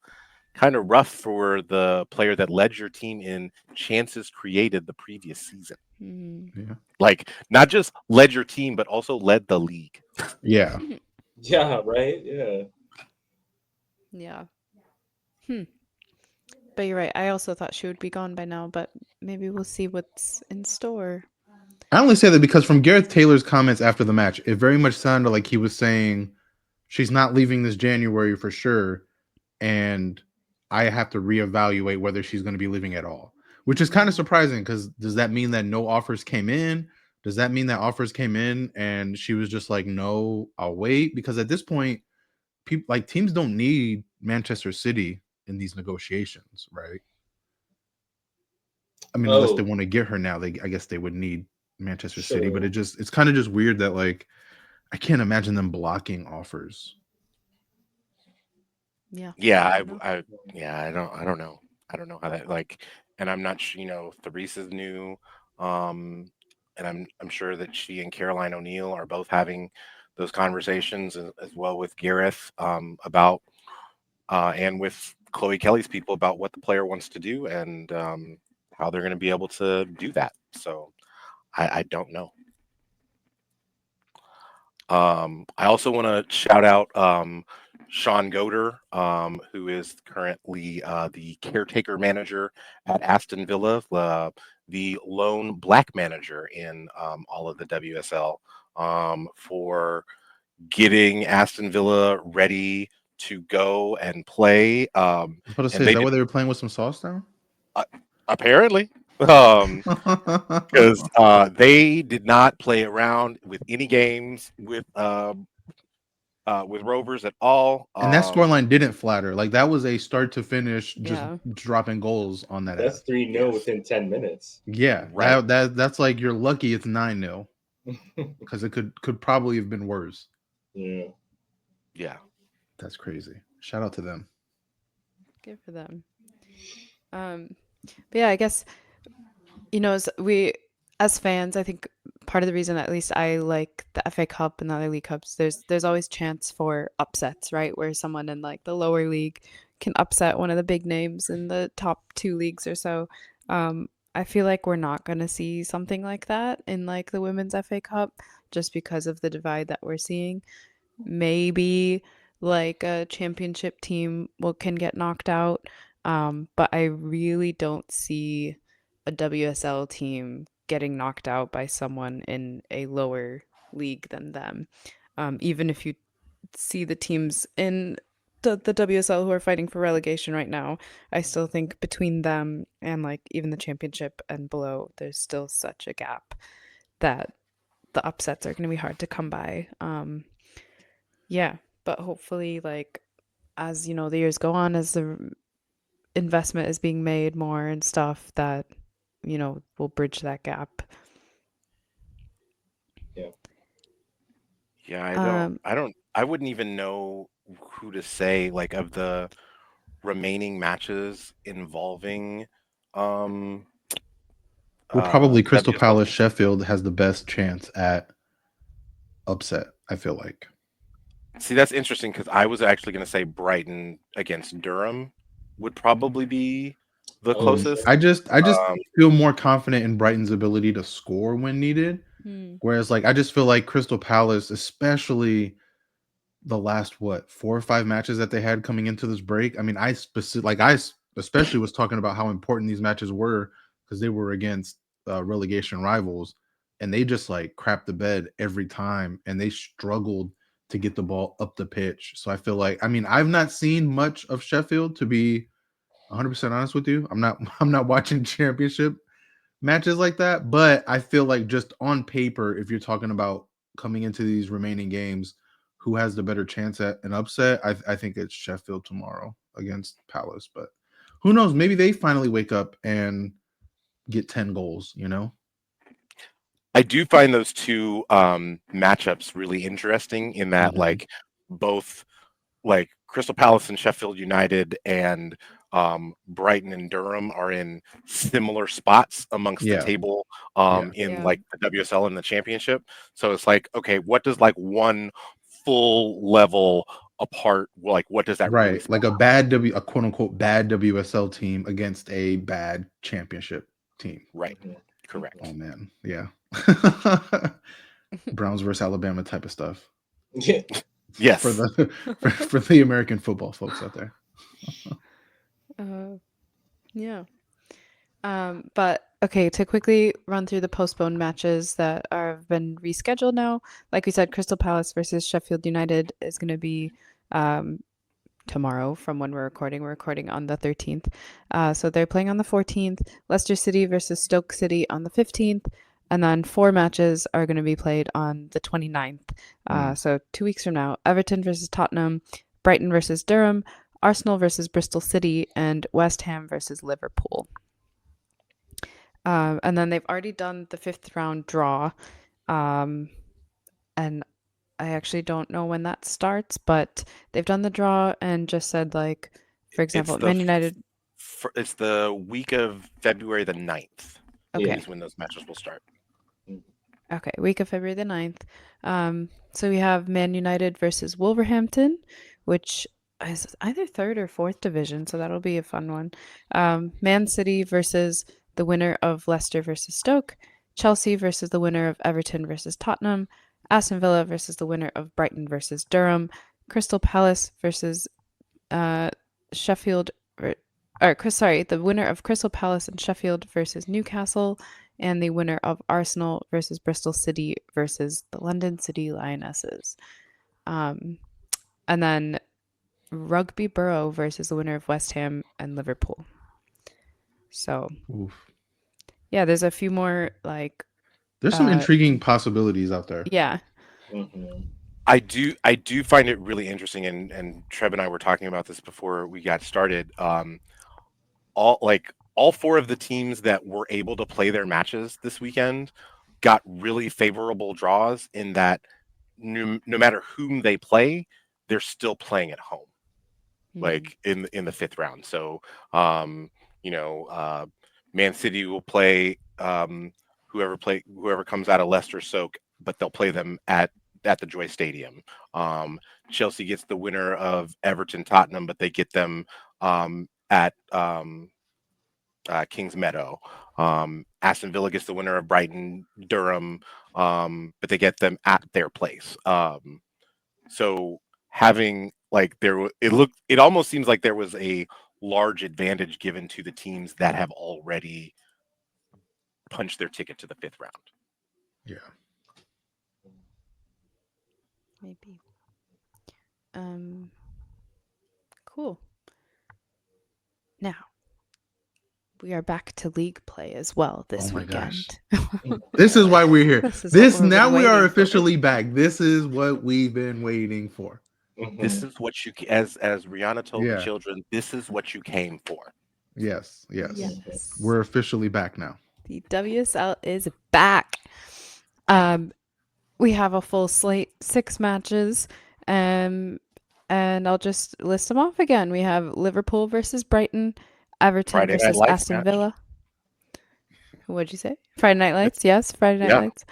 kind of rough for the player that led your team in chances created the previous season. Mm. Yeah. Like, not just led your team, but also led the league. Yeah. Yeah, right. Yeah. Yeah. But you're right. I also thought she would be gone by now, but maybe we'll see what's in store. I only say that because from Gareth Taylor's comments after the match, it very much sounded like he was saying she's not leaving this January for sure, and I have to reevaluate whether she's going to be leaving at all, which is kind of surprising because does that mean that no offers came in? Does that mean that offers came in and she was just like, no, I'll wait? Because at this point, people like teams don't need Manchester City in these negotiations, right? I mean, unless they Oh, want to get her now, I guess they would need Manchester City, but sure. it's kind of just weird that like I can't imagine them blocking offers. Yeah. Yeah, I don't know. yeah, I don't know. I don't know how that like, and I'm not sure. Therese is new, um, and I'm sure that she and Caroline O'Neill are both having those conversations as well with Gareth about and with Chloe Kelly's people about what the player wants to do and how they're going to be able to do that. So I don't know. I also want to shout out Sean Goder, who is currently the caretaker manager at Aston Villa, the lone black manager in all of the WSL, for getting Aston Villa ready to go and play. I was about to say, And is they that did why they were playing with some sauce now? apparently. Because they did not play around with any games with Rovers at all. And that scoreline didn't flatter. Like that was a start to finish, just Yeah. dropping goals on that That's ass. 3-0 Yes, within 10 minutes. Yeah, right. that's like you're lucky it's 9-0 because it could probably have been worse. Yeah. Yeah. That's crazy. Shout out to them. Good for them. But yeah, I guess as fans, I think part of the reason at least I like the FA Cup and the other league cups, there's always chance for upsets, right? Where someone in like the lower league can upset one of the big names in the top two leagues or so. I feel like we're not gonna see something like that in like the women's FA Cup just because of the divide that we're seeing. Maybe like a championship team can get knocked out. But I really don't see a WSL team getting knocked out by someone in a lower league than them. Even if you see the teams in the WSL who are fighting for relegation right now, I still think between them and like even the championship and below, there's still such a gap that the upsets are going to be hard to come by. Yeah, but hopefully, like as the years go on, as the investment is being made more and stuff, that will bridge that gap. Yeah. Yeah, Um, I wouldn't even know who to say like of the remaining matches involving um Well, probably the Crystal WSL Palace teams. Sheffield has the best chance at upset, I feel like. See, that's interesting because I was actually going to say Brighton against Durham would probably be the Oh, closest. I just Um, feel more confident in Brighton's ability to score when needed. hmm, Whereas like I just feel like Crystal Palace, especially the last 4 or 5 matches that they had coming into this break. I mean, especially was talking about how important these matches were because they were against relegation rivals, and they just like crapped the bed every time, and they struggled to get the ball up the pitch. So I feel like, I mean, I've not seen much of Sheffield, to be 100% honest with you. I'm not watching championship matches like that, but I feel like just on paper, if you're talking about coming into these remaining games, who has the better chance at an upset, I think it's Sheffield tomorrow against Palace. But who knows? Maybe they finally wake up and get 10 goals, you know? I do find those two matchups really interesting in that Mhm. like both like Crystal Palace and Sheffield United and Brighton and Durham are in similar spots amongst the Yeah. table Yeah. in Yeah. like the WSL and the championship. So it's like, okay, what does like one full level apart, like what does that really Right. spell Like a out? bad a quote unquote bad WSL team against a bad championship team. Right. Mhm. Oh Correct. man. Yeah. Browns versus Alabama type of stuff Yeah. for Yes. the for the American football folks out there. Yeah. But okay, to quickly run through the postponed matches that have been rescheduled now. Like we said, Crystal Palace versus Sheffield United is going to be um, tomorrow from when we're recording. We're recording on the 13th. So they're playing on the 14th. Leicester City versus Stoke City on the 15th. And then 4 matches are going to be played on the 29th. So 2 weeks from now, Everton versus Tottenham, Brighton versus Durham, Arsenal versus Bristol City, and West Ham versus Liverpool. And then they've already done the 5th round draw. And I actually don't know when that starts, but they've done the draw and just said, like, for It's example, the Man United. it's the week of February the 9th Okay. is when those matches will start. Okay, week of February the 9th. So we have Man United versus Wolverhampton, which is either third or fourth division, so that'll be a fun one. Man City versus the winner of Leicester versus Stoke, Chelsea versus the winner of Everton versus Tottenham, Aston Villa versus the winner of Brighton versus Durham, Crystal Palace versus Sheffield, sorry, the winner of Crystal Palace and Sheffield versus Newcastle, and the winner of Arsenal versus Bristol City versus the London City Lionesses. And then Rugby Borough versus the winner of West Ham and Liverpool. So, Oof. yeah, there's a few more, like, There's some intriguing possibilities out there. yeah. Mhm. I do find it really interesting, and Trev and I were talking about this before we got started. All 4 of the teams that were able to play their matches this weekend got really favorable draws in that no matter whom they play, they're still playing at home, like in the 5th round. So um, you know, Man City will play whoever comes out of Leicester Soak, but they'll play them at the Joy Stadium. Chelsea gets the winner of Everton Tottenham, but they get them at Kings Meadow. Aston Villa gets the winner of Brighton Durham, but they get them at their place. So having like it almost seems like there was a large advantage given to the teams that have already punched their ticket to the 5th round. Yeah. Maybe. Cool. Now, we are back to league play as well this Oh my weekend. This is why we're here. This is what we've Now been we are waiting for. officially back. This is what we've been waiting for. This is what as Rihanna told the Yeah. children, this is what you came for. Yes. Yes. We're officially back now. The WSL is back. We have a full slate, 6 matches. And I'll just list them off again. We have Liverpool versus Brighton, Everton Friday Night versus Lights Aston match. Villa. What'd you say? Friday Night Lights? Yes, Friday Night Yeah. Lights.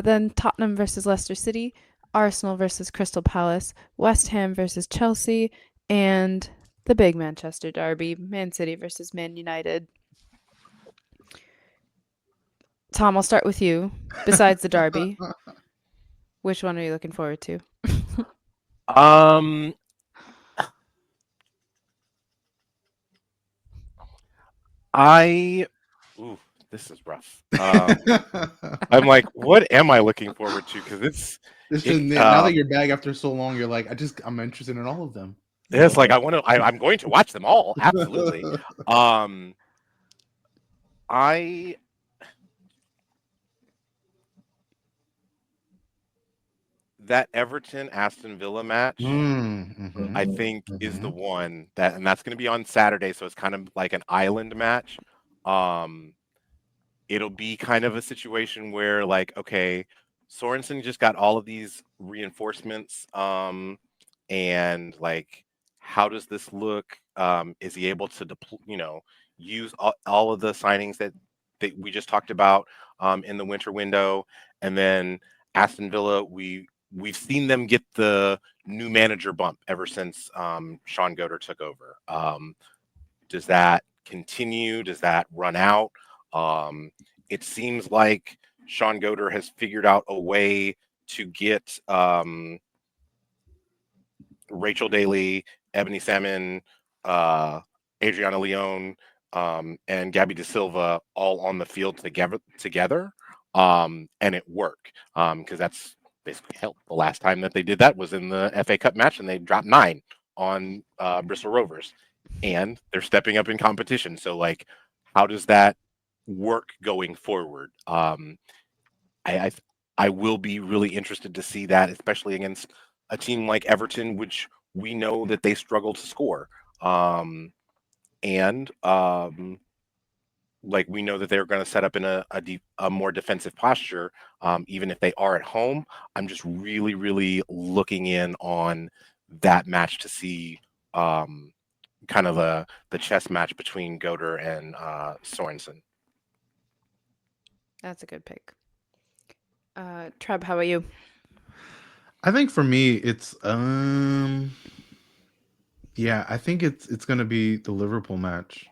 Then Tottenham versus Leicester City, Arsenal versus Crystal Palace, West Ham versus Chelsea, and the big Manchester derby, Man City versus Man United. Tom, I'll start with you. Besides the derby, which one are you looking forward to? This is rough. I'm like, what am I looking forward to? Because now that you're back after so long, you're like, I'm interested in all of them. it's like I'm going to watch them all. Absolutely. I that Everton Aston Villa match, Mm-hmm. I think is the one and that's going to be on Saturday, so it's kind of like an island match. It'll be kind of a situation where, like, okay, Sorensen just got all of these reinforcements, and like, how does this look Is he able to use all of the signings that we just talked about in the winter window? And then Aston Villa, we've seen them get the new manager bump ever since Sean Goder took over. Does that continue? Does that run out? It seems like Sean Goder has figured out a way to get Rachel Daly, Ebony Salmon, uh, Adriana Leone, and Gabby De Silva all on the field together, and it worked because that's basically hell. The last time that they did that was in the FA Cup match, and they dropped 9 on Bristol Rovers, and they're stepping up in competition. So, like, how does that work going forward? I I will be really interested to see that, especially against a team like Everton, which we know that they struggle to score. Um, and like we know that they're going to set up in a more defensive posture, even if they are at home. I'm just really, really looking in on that match to see kind of the chess match between Goder and Sorensen. That's a good pick. Treb, how about you? I think for me, it's yeah, I think it's gonna be the Liverpool match.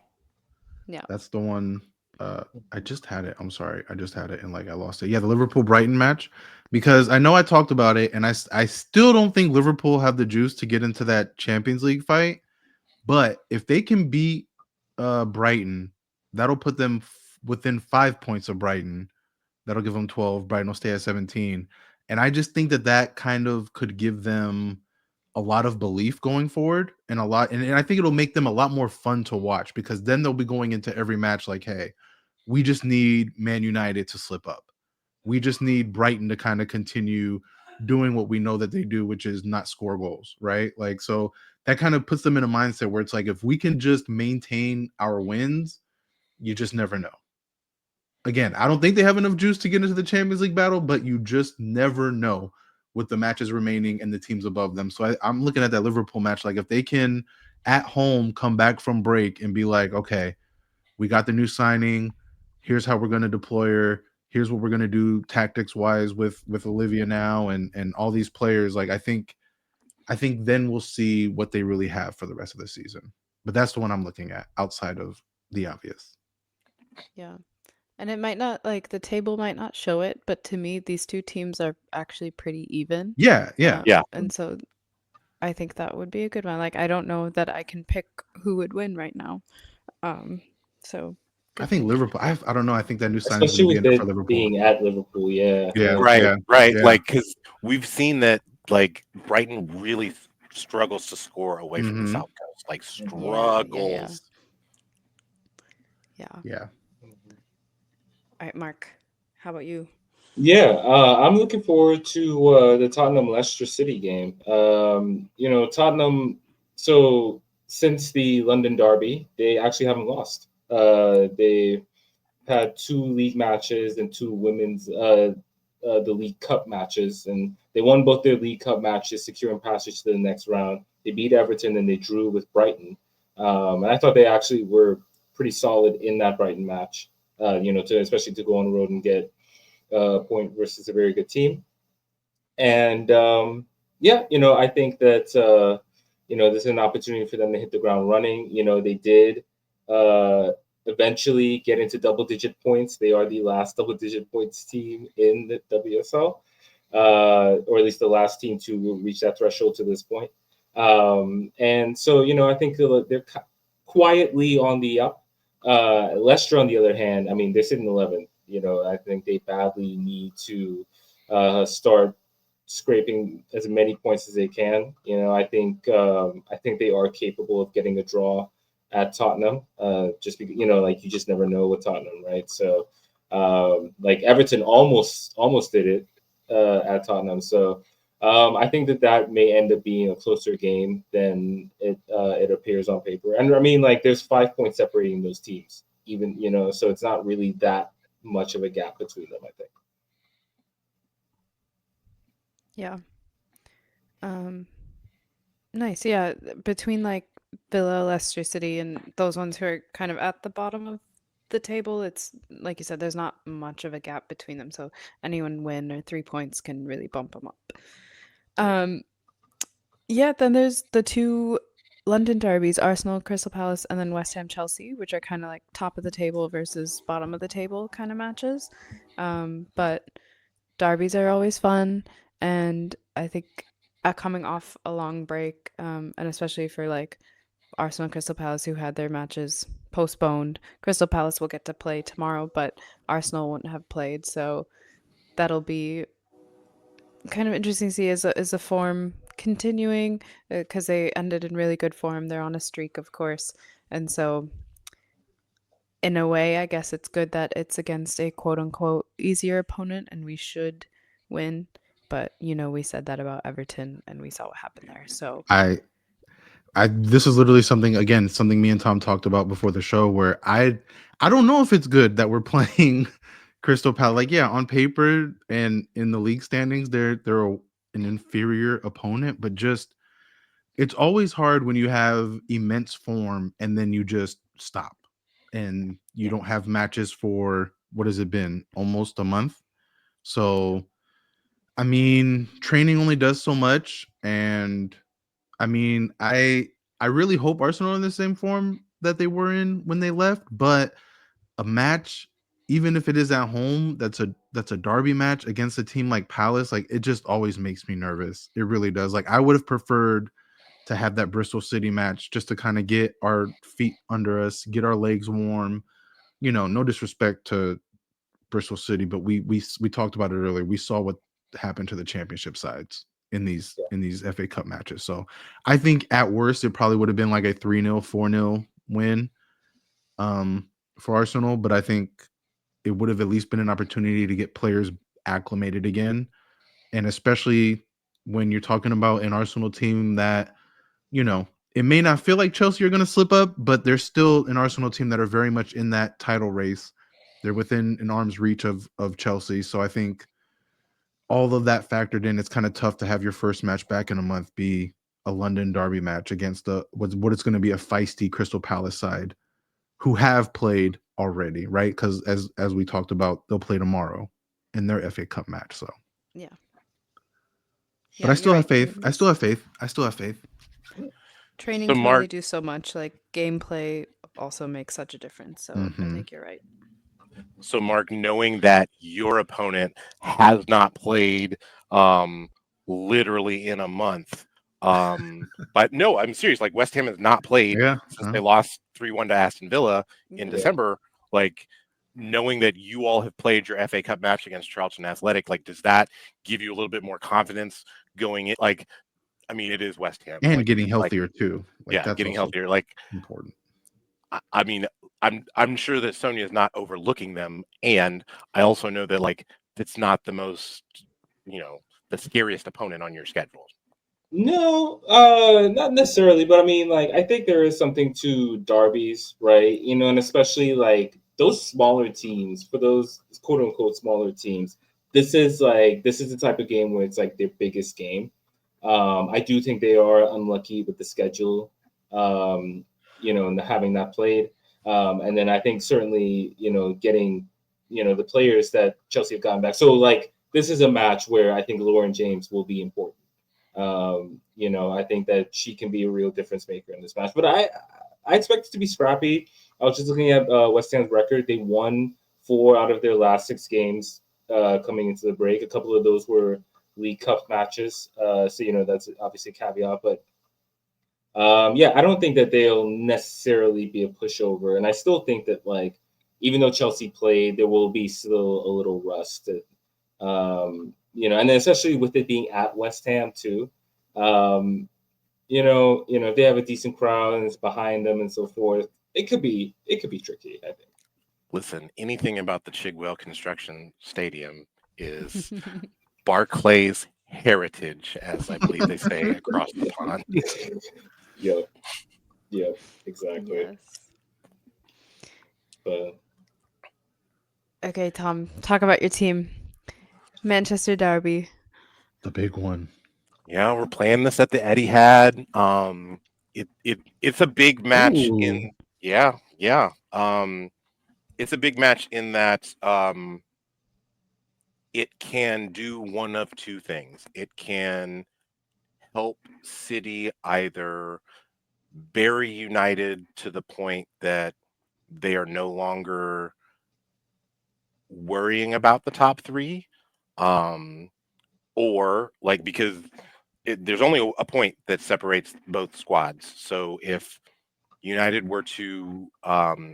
Yeah. That's the one. I just had it. I'm sorry, I just had it and like I lost it. Yeah, the Liverpool Brighton match, because I know I talked about it, and I still don't think Liverpool have the juice to get into that Champions League fight. But if they can beat Brighton, that'll put them within 5 points of Brighton. That'll give them 12. Brighton will stay at 17. And I just think that kind of could give them a lot of belief going forward, and and I think it'll make them a lot more fun to watch, because then they'll be going into every match like, hey, we just need Man United to slip up. We just need Brighton to kind of continue doing what we know that they do, which is not score goals, right? Like, so that kind of puts them in a mindset where it's like, if we can just maintain our wins, you just never know. Again, I don't think they have enough juice to get into the Champions League battle, but you just never know with the matches remaining and the teams above them. So I'm looking at that Liverpool match. Like, if they can at home come back from break and be like, okay, we got the new signing. Here's how we're going to deploy her. Here's what we're going to do tactics wise with Olivia now and all these players. Like, I think then we'll see what they really have for the rest of the season. But that's the one I'm looking at outside of the obvious. Yeah. And it might not, like, the table might not show it, but to me, these two teams are actually pretty even. Yeah, yeah. Yeah. And so I think that would be a good one. Like, I don't know that I can pick who would win right now. So I good think pick. Liverpool. I don't know. I think that new signing is Especially going to be with enough for it Liverpool. being at Liverpool, yeah. Yeah, Like, Right, yeah, right. yeah. Like, because we've seen that, like, Brighton really struggles to score away from the Mhm. South Coast. Like, Yeah. struggles. Yeah. All Yeah. right, Mark, how about you? Yeah, I'm looking forward to the Tottenham Leicester City game. Tottenham. So since the London Derby, they actually haven't lost. They had 2 league matches and 2 women's the League Cup matches, and they won both their League Cup matches, securing passage to the next round. They beat Everton and they drew with Brighton. And I thought they actually were pretty solid in that Brighton match. Especially to go on the road and get a point versus a very good team. And I think that this is an opportunity for them to hit the ground running. They did uh, eventually get into double-digit points. They are the last double-digit points team in the WSL, or at least the last team to reach that threshold to this point. And so, I think they're quietly on the up. Leicester, on the other hand, I mean, they're sitting 11th. I think they badly need to start scraping as many points as they can. I think they are capable of getting a draw at Tottenham. Just because like you just never know with Tottenham, right? So like Everton almost did it at Tottenham. So I think that may end up being a closer game than it appears on paper. And I mean, like there's 5 points separating those teams, even so it's not really that much of a gap between them, I think. Yeah. Nice. Yeah. Between like Villa, Leicester City, and those ones who are kind of at the bottom of the table, it's like you said, there's not much of a gap between them. So anyone win or 3 points can really bump them up. Um, yeah, then there's the two London derbies, Arsenal, Crystal Palace, and then West Ham, Chelsea, which are kind of like top of the table versus bottom of the table kind of matches. But derbies are always fun, and I think coming off a long break, and especially for like Arsenal and Crystal Palace who had their matches postponed. Crystal Palace will get to play tomorrow, but Arsenal won't have played, so that'll be kind of interesting to see is a form continuing because they ended in really good form. They're on a streak, of course, and so in a way, I guess it's good that it's against a quote unquote easier opponent, and we should win. But we said that about Everton, and we saw what happened there. So I this is literally something me and Tom talked about before the show, where I don't know if it's good that we're playing Crystal Palace. Like, yeah, on paper and in the league standings, they're an inferior opponent, but just it's always hard when you have immense form and then you just stop and you yeah, don't have matches for what has it been? Almost a month. So I mean, training only does so much, and I mean, I really hope Arsenal are in the same form that they were in when they left, but a match, even if it is at home, that's a derby match against a team like Palace, like it just always makes me nervous. It really does. Like I would have preferred to have that Bristol City match just to kind of get our feet under us, get our legs warm. No disrespect to Bristol City, but we talked about it earlier. We saw what happened to the championship sides in these Yeah. in these FA Cup matches. So I think at worst it probably would have been like a 3-0, 4-0 win for Arsenal, but I think it would have at least been an opportunity to get players acclimated again. And especially when you're talking about an Arsenal team that, it may not feel like Chelsea are going to slip up, but they're still an Arsenal team that are very much in that title race. They're within an arm's reach of Chelsea. So I think all of that factored in, it's kind of tough to have your first match back in a month be a London derby match against what it's going to be a feisty Crystal Palace side who have played already, right? Because as we talked about, they'll play tomorrow in their FA Cup match. So, yeah, but yeah. I You're still have right. faith. I still have faith. I still have faith. Training So can only Mark, do so much. Like gameplay also makes such a difference. So I Hmm. think you're right. knowing that your opponent has not played literally in a month, but no, I'm serious. Like West Ham has not played Yeah. since they lost 3-1 to Aston Villa in Yeah. December. Like knowing that you all have played your FA Cup match against Charlton Athletic, like does that give you a little bit more confidence going in? Like, I mean, it is West Ham. And getting Like healthier too. Like yeah, that's getting also healthier. Like important. I mean, I'm sure that Sonya is not overlooking them, and I also know that like it's not the most, you know, the scariest opponent on your schedule. No, not necessarily, but I mean, like, I think there is something to derbies, right? And especially like those smaller teams, for those quote unquote smaller teams, this is the type of game where it's like their biggest game. I do think they are unlucky with the schedule, and having that played. And then I think certainly, getting, the players that Chelsea have gotten back. So like this is a match where I think Lauren James will be important. I think that she can be a real difference maker in this match. But I expect it to be scrappy. I was just looking at West Ham's record. They won 4 out of their last 6 games coming into the break. A couple of those were League Cup matches. So that's obviously a caveat. But yeah, I don't think that they'll necessarily be a pushover. And I still think that like even though Chelsea played, there will be still a little rust. And then especially with it being at West Ham too. If they have a decent crowd and it's behind them and so forth, it could be tricky, I think. Listen, anything about the Chigwell Construction Stadium is Barclays heritage, as I believe they say across the pond. Yep. Yep. Exactly. Yes. But Okay, Tom, talk about your team. Manchester Derby. The big one. Yeah, we're playing this at the Etihad. it's a big match in Ooh. yeah. It's a big match in that it can do one of two things. It can help City either bury United to the point that they are no longer worrying about the top three, um, or like because there's only a point that separates both squads. So if United were to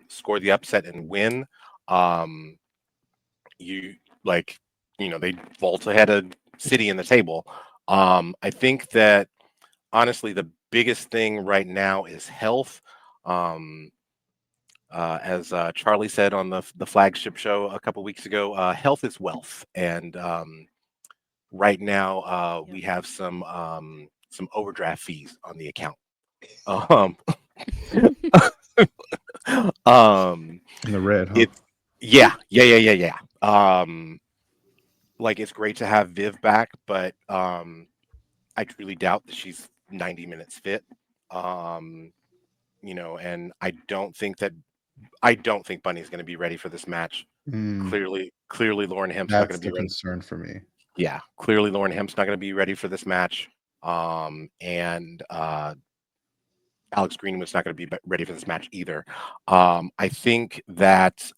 score the upset and win, um, you like they vault ahead of City in the table. I think that honestly the biggest thing right now is health. Um, as Charlie said on the flagship show a couple weeks ago, health is wealth, and right now we Yep. have some overdraft fees on the account. Um, um, In the red, huh? it's yeah. Like it's great to have Viv back, but I truly doubt that she's 90 minutes fit. Um, and I don't think Bunny's going to be ready for this match. Mm, Clearly, Lauren Hemp's not going that's to the be ready. concern for me. Yeah, clearly Lauren Hemp's not going to be ready for this match. And Alex Greenwood's not going to be ready for this match either. I think that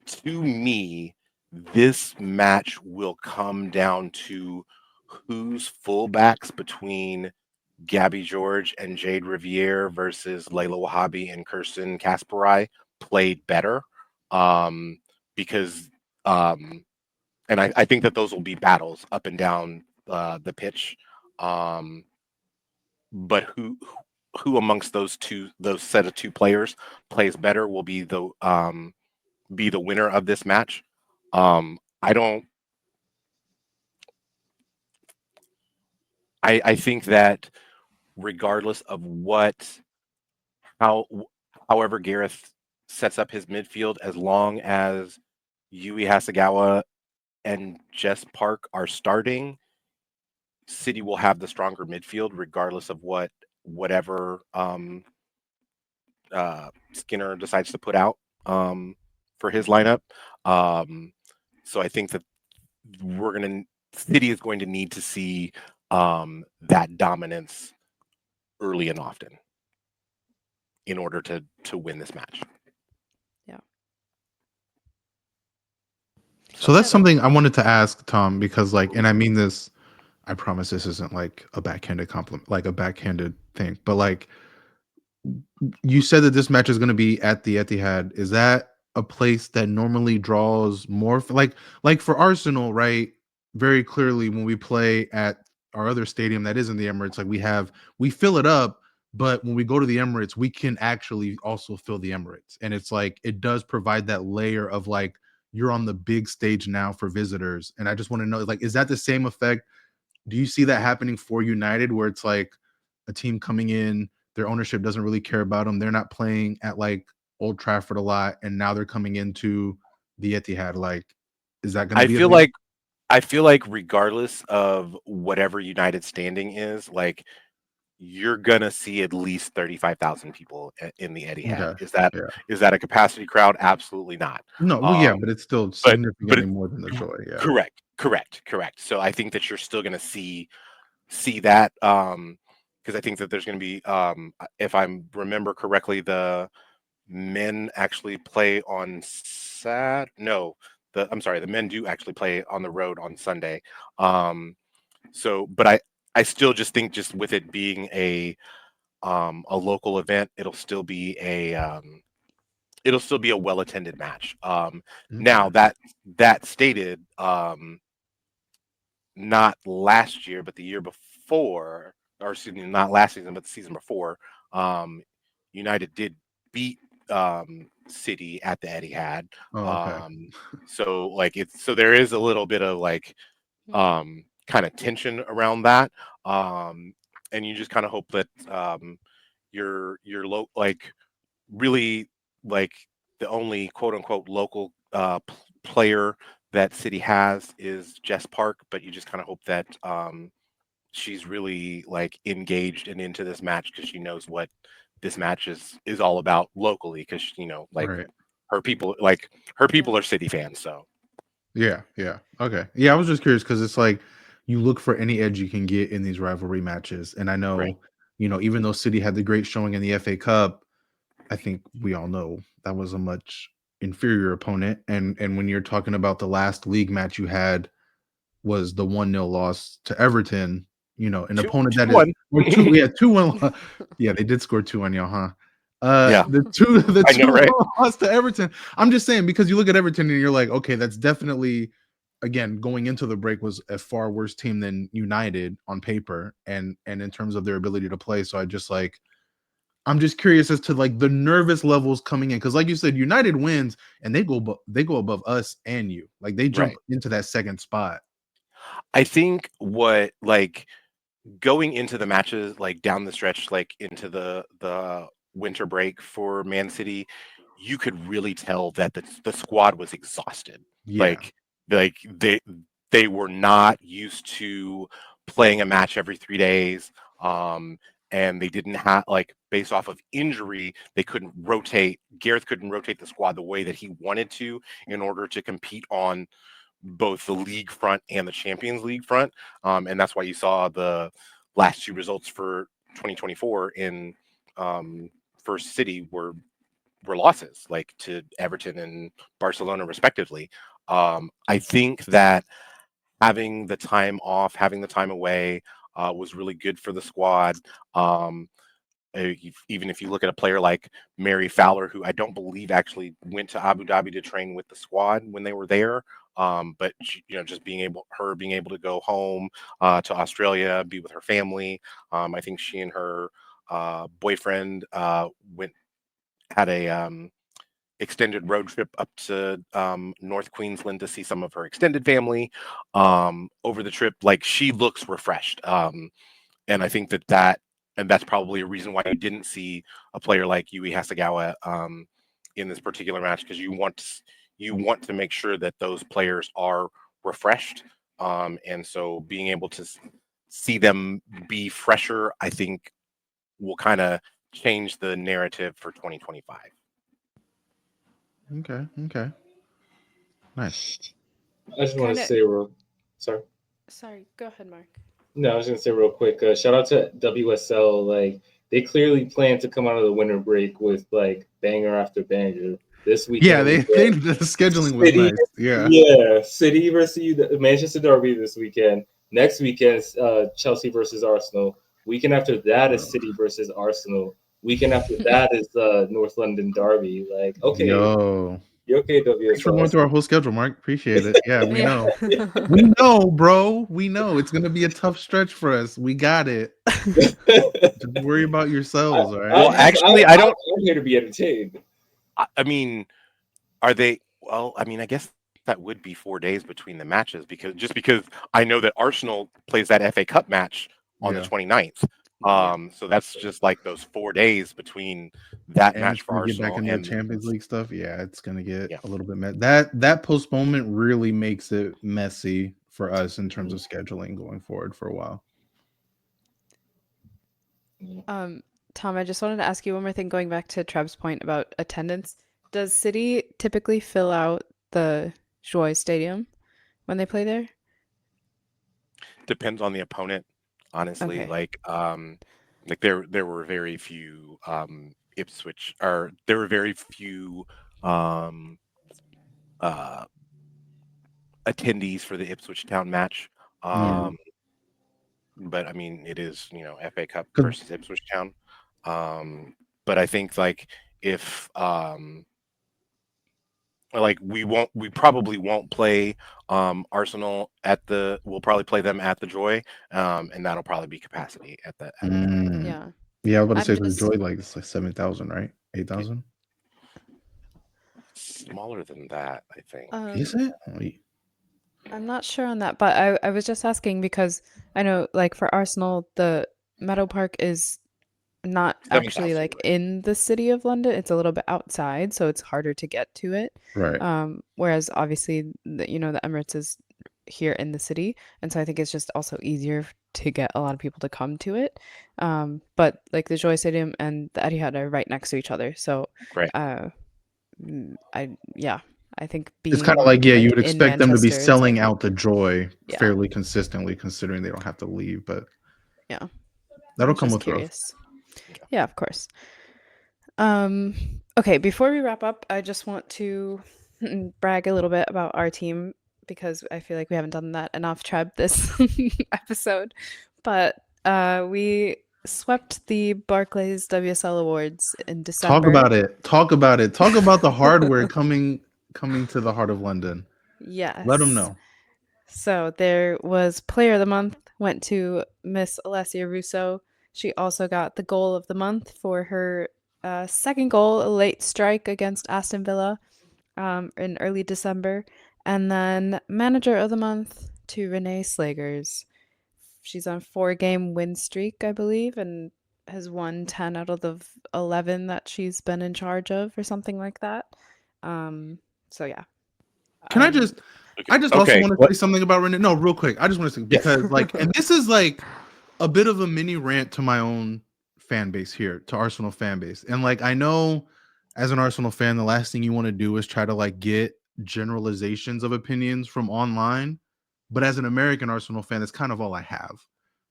to me, this match will come down to whose fullbacks between Gabby George and Jade Riviere versus Layla Wahhabi and Kirsten Kasparai played better. Um, because and I think that those will be battles up and down the pitch. Um, but who amongst those set of two players plays better will be the winner of this match. I don't. I think that regardless of how however Gareth sets up his midfield, as long as Yui Hasagawa and Jess Park are starting, City will have the stronger midfield, regardless of whatever Skinner decides to put out for his lineup. Um, so I think that we're gonna City is going to need to see that dominance early and often in order to win this match. Yeah. So Yeah, that's something I wanted to ask Tom because, like, and I mean this. I promise this isn't like a backhanded compliment, like a backhanded thing, but like you said that this match is going to be at the Etihad. Is that a place that normally draws more like for Arsenal, right? Very clearly when we play at our other stadium that is in the Emirates, like we fill it up, but when we go to the Emirates, we can actually also fill the Emirates. And it's like it does provide that layer of like you're on the big stage now for visitors. And I just want to know, like, is that the same effect? Do you see that happening for United where it's like a team coming in, their ownership doesn't really care about them. They're not playing at like Old Trafford a lot, and now they're coming into the Etihad. Like, is that going to I be a feel big? like I feel like regardless of whatever United standing is, like you're gonna see at least 35,000 people in the Etihad. Okay, yeah, Is that a capacity crowd? Absolutely not. no, well, yeah, Um, but it's still but significantly more than the joy. Yeah. correct. So I think that you're still gonna see that because I think that there's gonna be if I remember correctly, the men actually play on no, I'm sorry, the men do actually play on the road on Sunday. But I still just think just with it being a local event, it'll still be a well attended match. Okay. Now that stated, not last year, but the year before, or excuse me, not last season, but the season before, um, United did beat City at the Etihad. Oh, okay. Um, so there is a little bit of like Mhm. kind of tension around that, um, and you just kind of hope that like really like the only quote unquote local player that City has is Jess Park, but you just kind of hope that she's really like engaged and into this match because she knows what this match is all about locally. Because like Right. her people, are City fans, so Yeah. Yeah. Okay. Yeah, I was just curious because it's like you look for any edge you can get in these rivalry matches, and I right. know, even though City had the great showing in the FA Cup, I think we all know that was a much inferior opponent. And when you're talking about the last league match you had was the 1-0 loss to Everton, an Two opponent two that is one. or two, yeah, 2-1. Yeah, they did score two on y'all, huh? Yeah, The two the I know, 2 right? loss to Everton. I'm just saying because you look at Everton and you're like, okay, that's definitely again going into the break was a far worse team than United on paper and in terms of their ability to play. So I'm just curious as to like the nervous levels coming in because, like you said, United wins and they go above us and you. Like they jump Right. into that second spot. I think what like going into the matches like down the stretch, like into the winter break for Man City, you could really tell that the squad was exhausted. Yeah, Like they were not used to playing a match every 3 days. And they didn't have like based off of injury, they couldn't rotate. Gareth couldn't rotate the squad the way that he wanted to in order to compete on both the league front and the Champions League front. And that's why you saw the last two results for 2024 in First City were losses, like to Everton and Barcelona, respectively. I think that having the time off, having the time away, was really good for the squad. Um, Even if you look at a player like Mary Fowler, who I don't believe actually went to Abu Dhabi to train with the squad when they were there, but she, just being able to go home to Australia, be with her family. I think she and her boyfriend went had a extended road trip up to North Queensland to see some of her extended family over the trip. Like she looks refreshed. And I think and that's probably a reason why you didn't see a player like Yui Hasegawa in this particular match because you want to make sure that those players are refreshed, and so being able to see them be fresher, I think, will kind of change the narrative for 2025. okay, okay, nice. I just want Kind to of. say real. Sorry. Sorry, go ahead, Mark. No, I was gonna say real quick. Shout out to WSL. Like they clearly plan to come out of the winter break with like banger after banger. This Yeah, weekend we they get the scheduling was City. nice. Yeah. Yeah, City versus Manchester Derby this weekend. Next weekend, Chelsea versus Arsenal. Weekend after that is City versus Arsenal. Weekend after that is North London Derby. Like, okay, Yo, you okay, thanks for going WSL? through our whole schedule, Mark. Appreciate it. Yeah, we Yeah. know. We know, bro. We know it's gonna be a tough stretch for us. We got it. Just worry about yourselves, all Well, right? actually, I don't. I'm here to be entertained. I mean, are they? Well, I mean, I guess that would be 4 days between the matches because I know that Arsenal plays that FA Cup match on the Yeah. 29th. Yeah. So that's just like those 4 days between that And match it's for gonna get back Arsenal into the and Champions League stuff. Yeah, it's gonna get yeah. a little bit that postponement really makes it messy for us in terms of scheduling going forward for a while. Um, Tom, I just wanted to ask you one more thing going back to Trev's point about attendance. Does City typically fill out the Joy Stadium when they play there? Depends on the opponent, honestly. Okay. Like there were very few Ipswich or there were very few um uh attendees for the Ipswich Town match. Yeah. Um, but I mean, it is FA Cup 'Cause- versus Ipswich Town. But I think like if like we probably won't play Arsenal we'll probably play them at the Joy, and that'll probably be capacity at the match. Mm. Yeah. Yeah, I was about to I'm say the just Joy like it's like 7,000, right? 8,000? Smaller than that, I think. Is it? Oh, I'm not sure on that, but I was just asking because I know like for Arsenal, the Meadow Park is not actually 7,000, like right? in the city of London. It's a little bit outside, so it's harder to get to it. right. Whereas obviously the Emirates is here in the city, and so I think it's just also easier to get a lot of people to come to it. But like the Joy Stadium and the Etihad are right next to each other, so Right. uh, I think It's kind of being like, yeah, you like would in expect them to be Manchester is selling like out the Joy yeah, fairly consistently, considering they don't have to leave. But yeah. I that'll was come just with growth. curious. Yeah, of course. Okay, before we wrap up, I just want to brag a little bit about our team because I feel like we haven't done that enough, Treb, this episode. But we swept the Barclays WSL Awards in Talk December. about it. Talk about it. Talk about the hardware coming to the heart of London. Let them Yes. know. So there was Player of the Month went to Miss Alessia Russo. She also got the Goal of the Month for her second goal, a late strike against Aston Villa in early December. And then Manager of the Month to Renee Slagers. She's on 4-game win streak, I believe, and has won 10 out of the 11 that she's been in charge of or something like that. So yeah. Can I Um, just I just also Okay. want to say something about Renee. No, real quick. I just want to say Yes. because like, and this is like a bit of a mini rant to my own fan base here, to Arsenal fan base. And like, I know as an Arsenal fan, the last thing you want to do is try to like get generalizations of opinions from online. But as an American Arsenal fan, that's kind of all I have.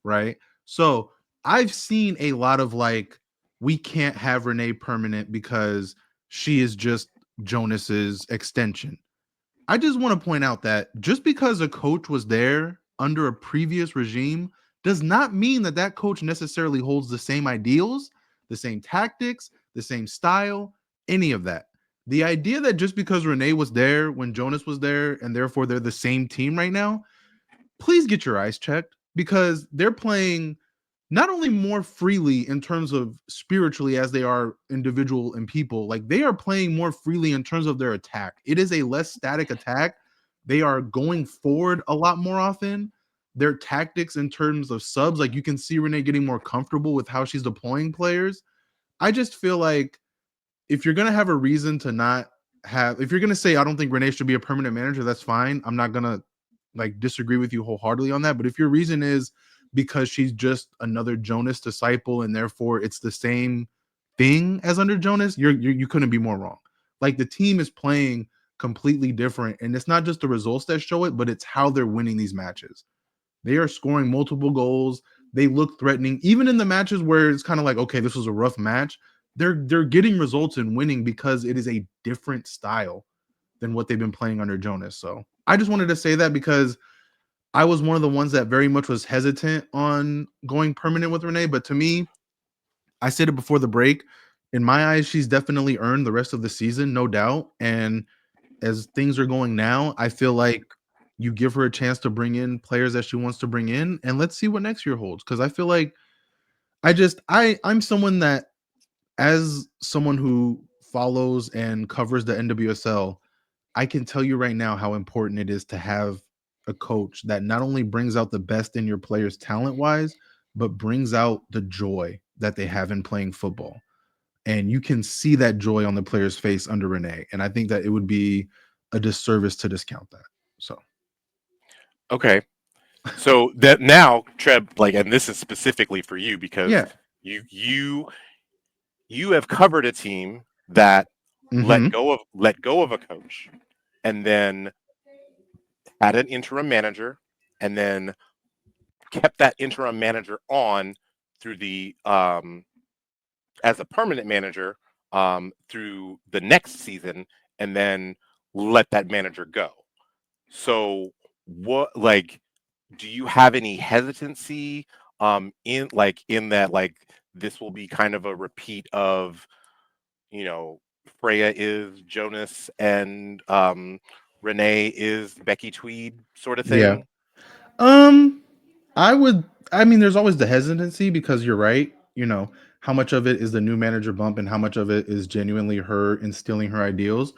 Right. So I've seen a lot of like, we can't have Renee permanent because she is just Jonas's extension. I just want to point out that just because a coach was there under a previous regime does not mean that that coach necessarily holds the same ideals, the same tactics, the same style, any of that. The idea that just because Renee was there when Jonas was there and therefore they're the same team right now, please get your eyes checked because they're playing not only more freely in terms of spiritually as they are individual and people, like they are playing more freely in terms of their attack. It is a less static attack. They are going forward a lot more often. Their tactics in terms of subs, like you can see Renee getting more comfortable with how she's deploying players. I just feel like if you're going to have a reason to not have, if you're going to say, I don't think Renee should be a permanent manager, that's fine. I'm not going to like disagree with you wholeheartedly on that. But if your reason is because she's just another Jonas disciple and therefore it's the same thing as under Jonas, you couldn't be more wrong. Like the team is playing completely different. And it's not just the results that show it, but it's how they're winning these matches. They are scoring multiple goals. They look threatening, even in the matches where it's kind of like, okay, this was a rough match. They're getting results and winning because it is a different style than what they've been playing under Jonas. So I just wanted to say that because I was one of the ones that very much was hesitant on going permanent with Renee. But to me, I said it before the break. In my eyes, she's definitely earned the rest of the season, no doubt. And as things are going now, I feel like you give her a chance to bring in players that she wants to bring in, and let's see what next year holds. Because I feel like I'm someone that, as someone who follows and covers the NWSL, I can tell you right now how important it is to have a coach that not only brings out the best in your players talent wise, but brings out the joy that they have in playing football. And you can see that joy on the player's face under Renee. And I think that it would be a disservice to discount that. So, Okay. So that now, Treb, like, and this is specifically for you because yeah. you have covered a team that Mm-hmm. let go of a coach and then had an interim manager and then kept that interim manager on through the as a permanent manager through the next season and then let that manager go. So what like do you have any hesitancy in that like this will be kind of a repeat of you know Freya is Jonas and Renee is Becky Tweed sort of Yeah. thing? Um, I mean, there's always the hesitancy because you're right. You know, how much of it is the new manager bump and how much of it is genuinely her instilling her ideals.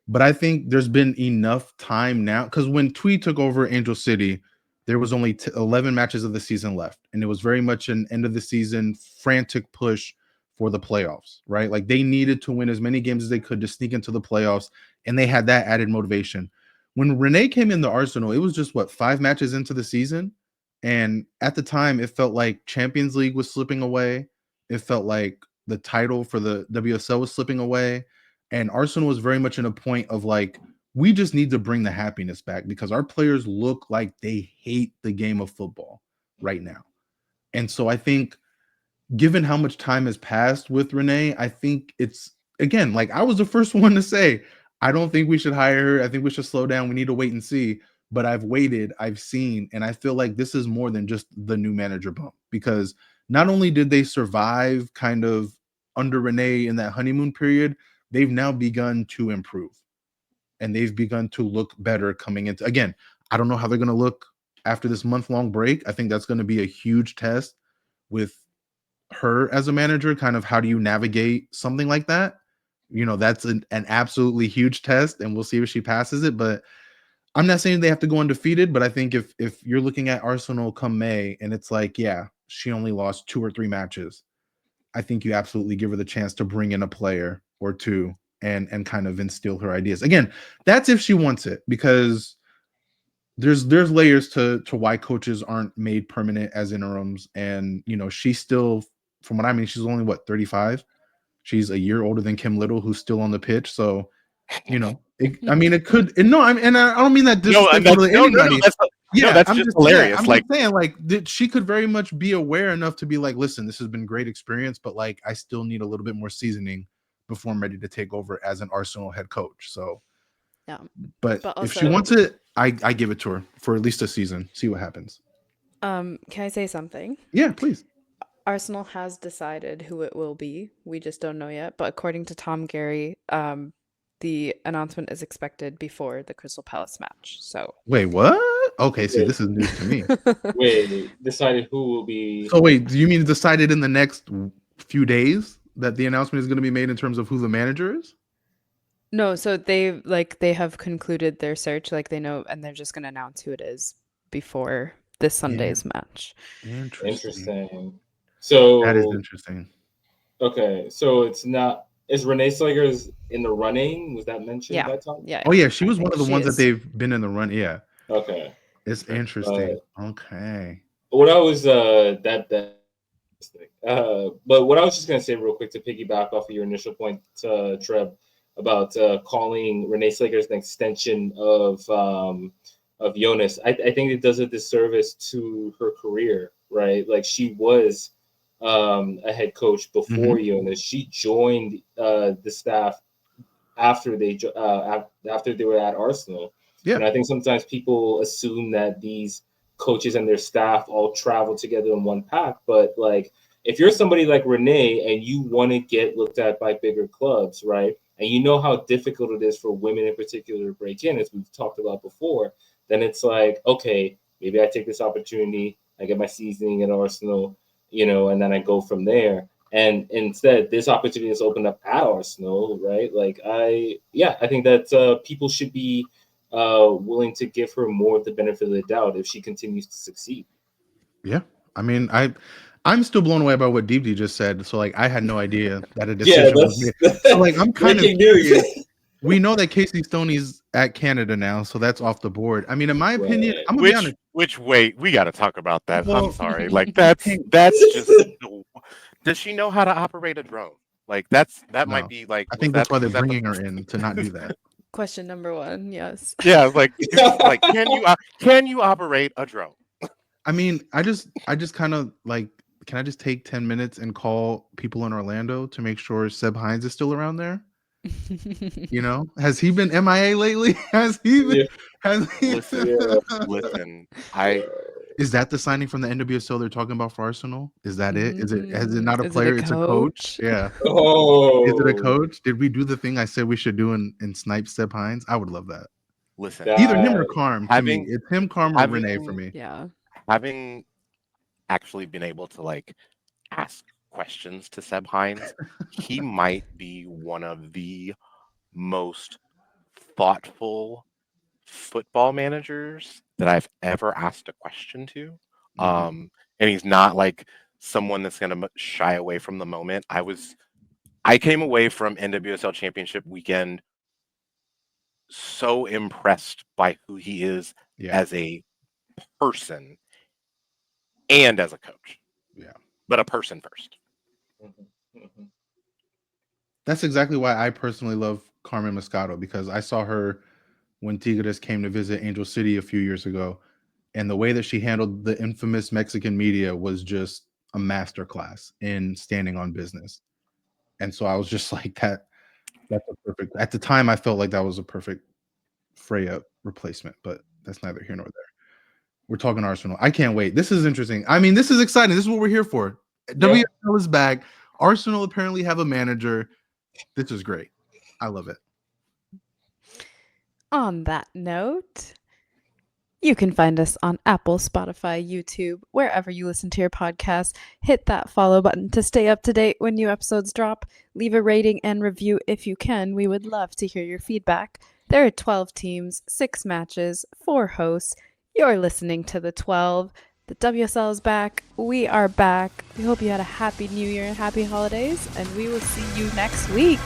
But I think there's been enough time now because when Tweed took over Angel City, there was only 11 matches of the season left. And it was very much an end of the season frantic push for the playoffs, right? Like they needed to win as many games as they could to sneak into the playoffs. And they had that added motivation. when Renee came into Arsenal, it was just what 5 matches into the season, and at the time, it felt like Champions League was slipping away. It felt like the title for the WSL was slipping away, and Arsenal was very much in a point of like, we just need to bring the happiness back because our players look like they hate the game of football right now. And so I think given how much time has passed with Renee, I think it's again like I was the first one to say, I don't think we should hire her. I think we should slow down. We need to wait and see. But I've waited, I've seen, and I feel like this is more than just the new manager bump because not only did they survive kind of under Renee in that honeymoon period, they've now begun to improve and they've begun to look better coming into again. I don't know how they're going to look after this month-long break. I think that's going to be a huge test with her as a manager. Kind of how do you navigate something like that? You know, that's an absolutely huge test, and we'll see if she passes it. But I'm not saying they have to go undefeated, but I think if you're looking at Arsenal come May and it's like, yeah, she only lost 2 or 3 matches, I think you absolutely give her the chance to bring in a player or two and kind of instill her ideas. Again, that's if she wants it, because there's layers to why coaches aren't made permanent as interims. And you know, she's still, from what I mean, she's only what 35. She's a year older than Kim Little, who's still on the pitch. So, you know, I mean, it could. And no, I don't mean that No, and disrespectful to anybody. no, Yeah, that's I'm just just hilarious. I'm Like, just saying, like, she could very much be aware enough to be like, listen, this has been great experience, but like, I still need a little bit more seasoning before I'm ready to take over as an Arsenal head coach. So, Yeah. but But if she also, wants it, I give it to her for at least a season. See what happens. can I say something? Yeah, please. Arsenal has decided who it will be. We just don't know yet. But according to Tom Gary, the announcement is expected before the Crystal Palace match. So Wait, what? Okay, see, Wait, this is news to me. wait, decided who will be. So wait, do you mean decided in the next few days that the announcement is going to be made in terms of who the manager is? No, so they have concluded their search, like they know, and they're just gonna announce who it is before this Yeah, Sunday's match. interesting. Interesting. That is So interesting. okay, so it's not. Is Renee Sligers in the running? Was that mentioned Yeah, by Tom? yeah, Oh yeah. yeah, she I was one think of the she ones that is. they've been in the run. Yeah, Okay. it's interesting. Okay. What I was that but what I was just gonna say real quick to piggyback off of your initial point, Trev, about calling Renee Sligers an extension of Jonas. I think it does a disservice to her career, right? Like she was a head coach before Mhm. Jonas. She joined the staff after after they were at Arsenal. Yeah. And I think sometimes people assume that these coaches and their staff all travel together in one pack, but like if you're somebody like Renee and you want to get looked at by bigger clubs, right? And you know how difficult it is for women in particular to break in, as we've talked about before, then it's like, okay, maybe I take this opportunity, I get my seasoning at Arsenal, and then I go from there. And instead, this opportunity is opened up at Arsenal, right? Like I think that people should be willing to give her more of the benefit of the doubt if she continues to succeed. Yeah. I mean, I'm still blown away by what Deepti just said. So like I had no idea that a Yeah, decision was that's made. So like I'm kind of breaking news. curious. We know that Casey Stoney's at Canada now, so that's off the board. I mean, in my opinion, Right. I'm gonna be honest. which wait, we got to talk about that. I'm Well, sorry. Like hey, that's just. Does she know how to operate a drone? Like that might no. be like I think that's why they're was that the bringing her in to not do that. Question number one, yes. yeah like like can you operate a drone? I mean, I just kind of like, can I just take 10 minutes and call people in Orlando to make sure Seb Hines is still around there? You know, has he been MIA lately? Has he been? Yeah. Has he? Listen, I Is that the signing from the NWSL they're talking about for Arsenal? Is that it? Has it not a Is it a player? It's a coach. coach? Yeah. Is it a Oh, coach? Did we do the thing I said we should do and snipe Seb Hines? I would love that. listen, Either him or that Carm to me. having It's him, Carm, or Renee for having me. Yeah. having actually been able to like ask questions to Seb Hines, he might be one of the most thoughtful football managers that I've ever asked a question to. Mhm. And he's not like someone that's going to shy away from the moment. I came away from NWSL Championship weekend so impressed by who he is Yeah. as a person and as a coach. Yeah. But a person first. That's exactly why I personally love Carmen Moscato, because I saw her when Tigres came to visit Angel City a few years ago, and the way that she handled the infamous Mexican media was just a masterclass in standing on business. And so I was just like, that's a perfect. At the time, I felt like that was a perfect Freya replacement, but that's neither here nor there. We're talking Arsenal. I can't wait. This is interesting. I mean, this is exciting. This is what we're here for. Yeah. WSL is back. Arsenal apparently have a manager. This is great. I love it. On that note, you can find us on Apple, Spotify, YouTube, wherever you listen to your podcasts. Hit that follow button to stay up to date when new episodes drop. Leave a rating and review if you can. We would love to hear your feedback. There are 12 teams, 6 matches, 4 hosts. You're listening to the 12. The WSL is back. We are back. We hope you had a happy new year and happy holidays, and we will see you next week.